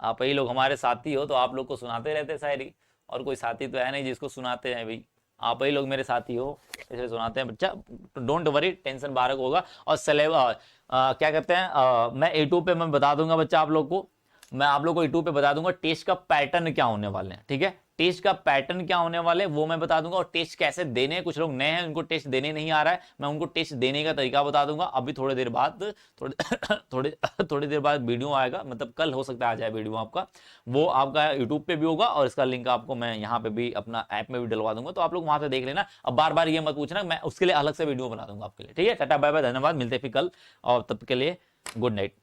आप ही लोग हमारे साथी हो तो आप लोग को सुनाते रहते शायरी, और कोई साथी तो है नहीं जिसको सुनाते हैं भाई, आप ही लोग मेरे साथी हो इसलिए सुनाते हैं बच्चा। डोंट वरी, टेंशन बारक होगा। और सिलेबस क्या कहते हैं, मैं A2 पे मैं बता दूंगा बच्चा आप लोग को, मैं आप लोग को A2 पे बता दूंगा टेस्ट का पैटर्न क्या होने वाले हैं, ठीक है। टेस्ट का पैटर्न क्या होने वाले वो मैं बता दूंगा, और टेस्ट कैसे देने हैं। कुछ लोग नए हैं उनको टेस्ट देने नहीं आ रहा है, मैं उनको टेस्ट देने का तरीका बता दूंगा। अभी थोड़ी देर बाद थोड़ी देर बाद वीडियो आएगा, मतलब कल हो सकता है आ जाए वीडियो आपका, वो आपका यूट्यूब पे भी होगा, और इसका लिंक आपको मैं यहाँ पे भी अपना ऐप में भी डलवा दूंगा, तो आप लोग वहां से देख लेना। अब बार बार ये मत पूछना, मैं उसके लिए अलग से वीडियो बना दूंगा आपके लिए, ठीक है। टाटा बाय बाय, धन्यवाद, मिलते फिर कल, और तब के लिए गुड नाइट।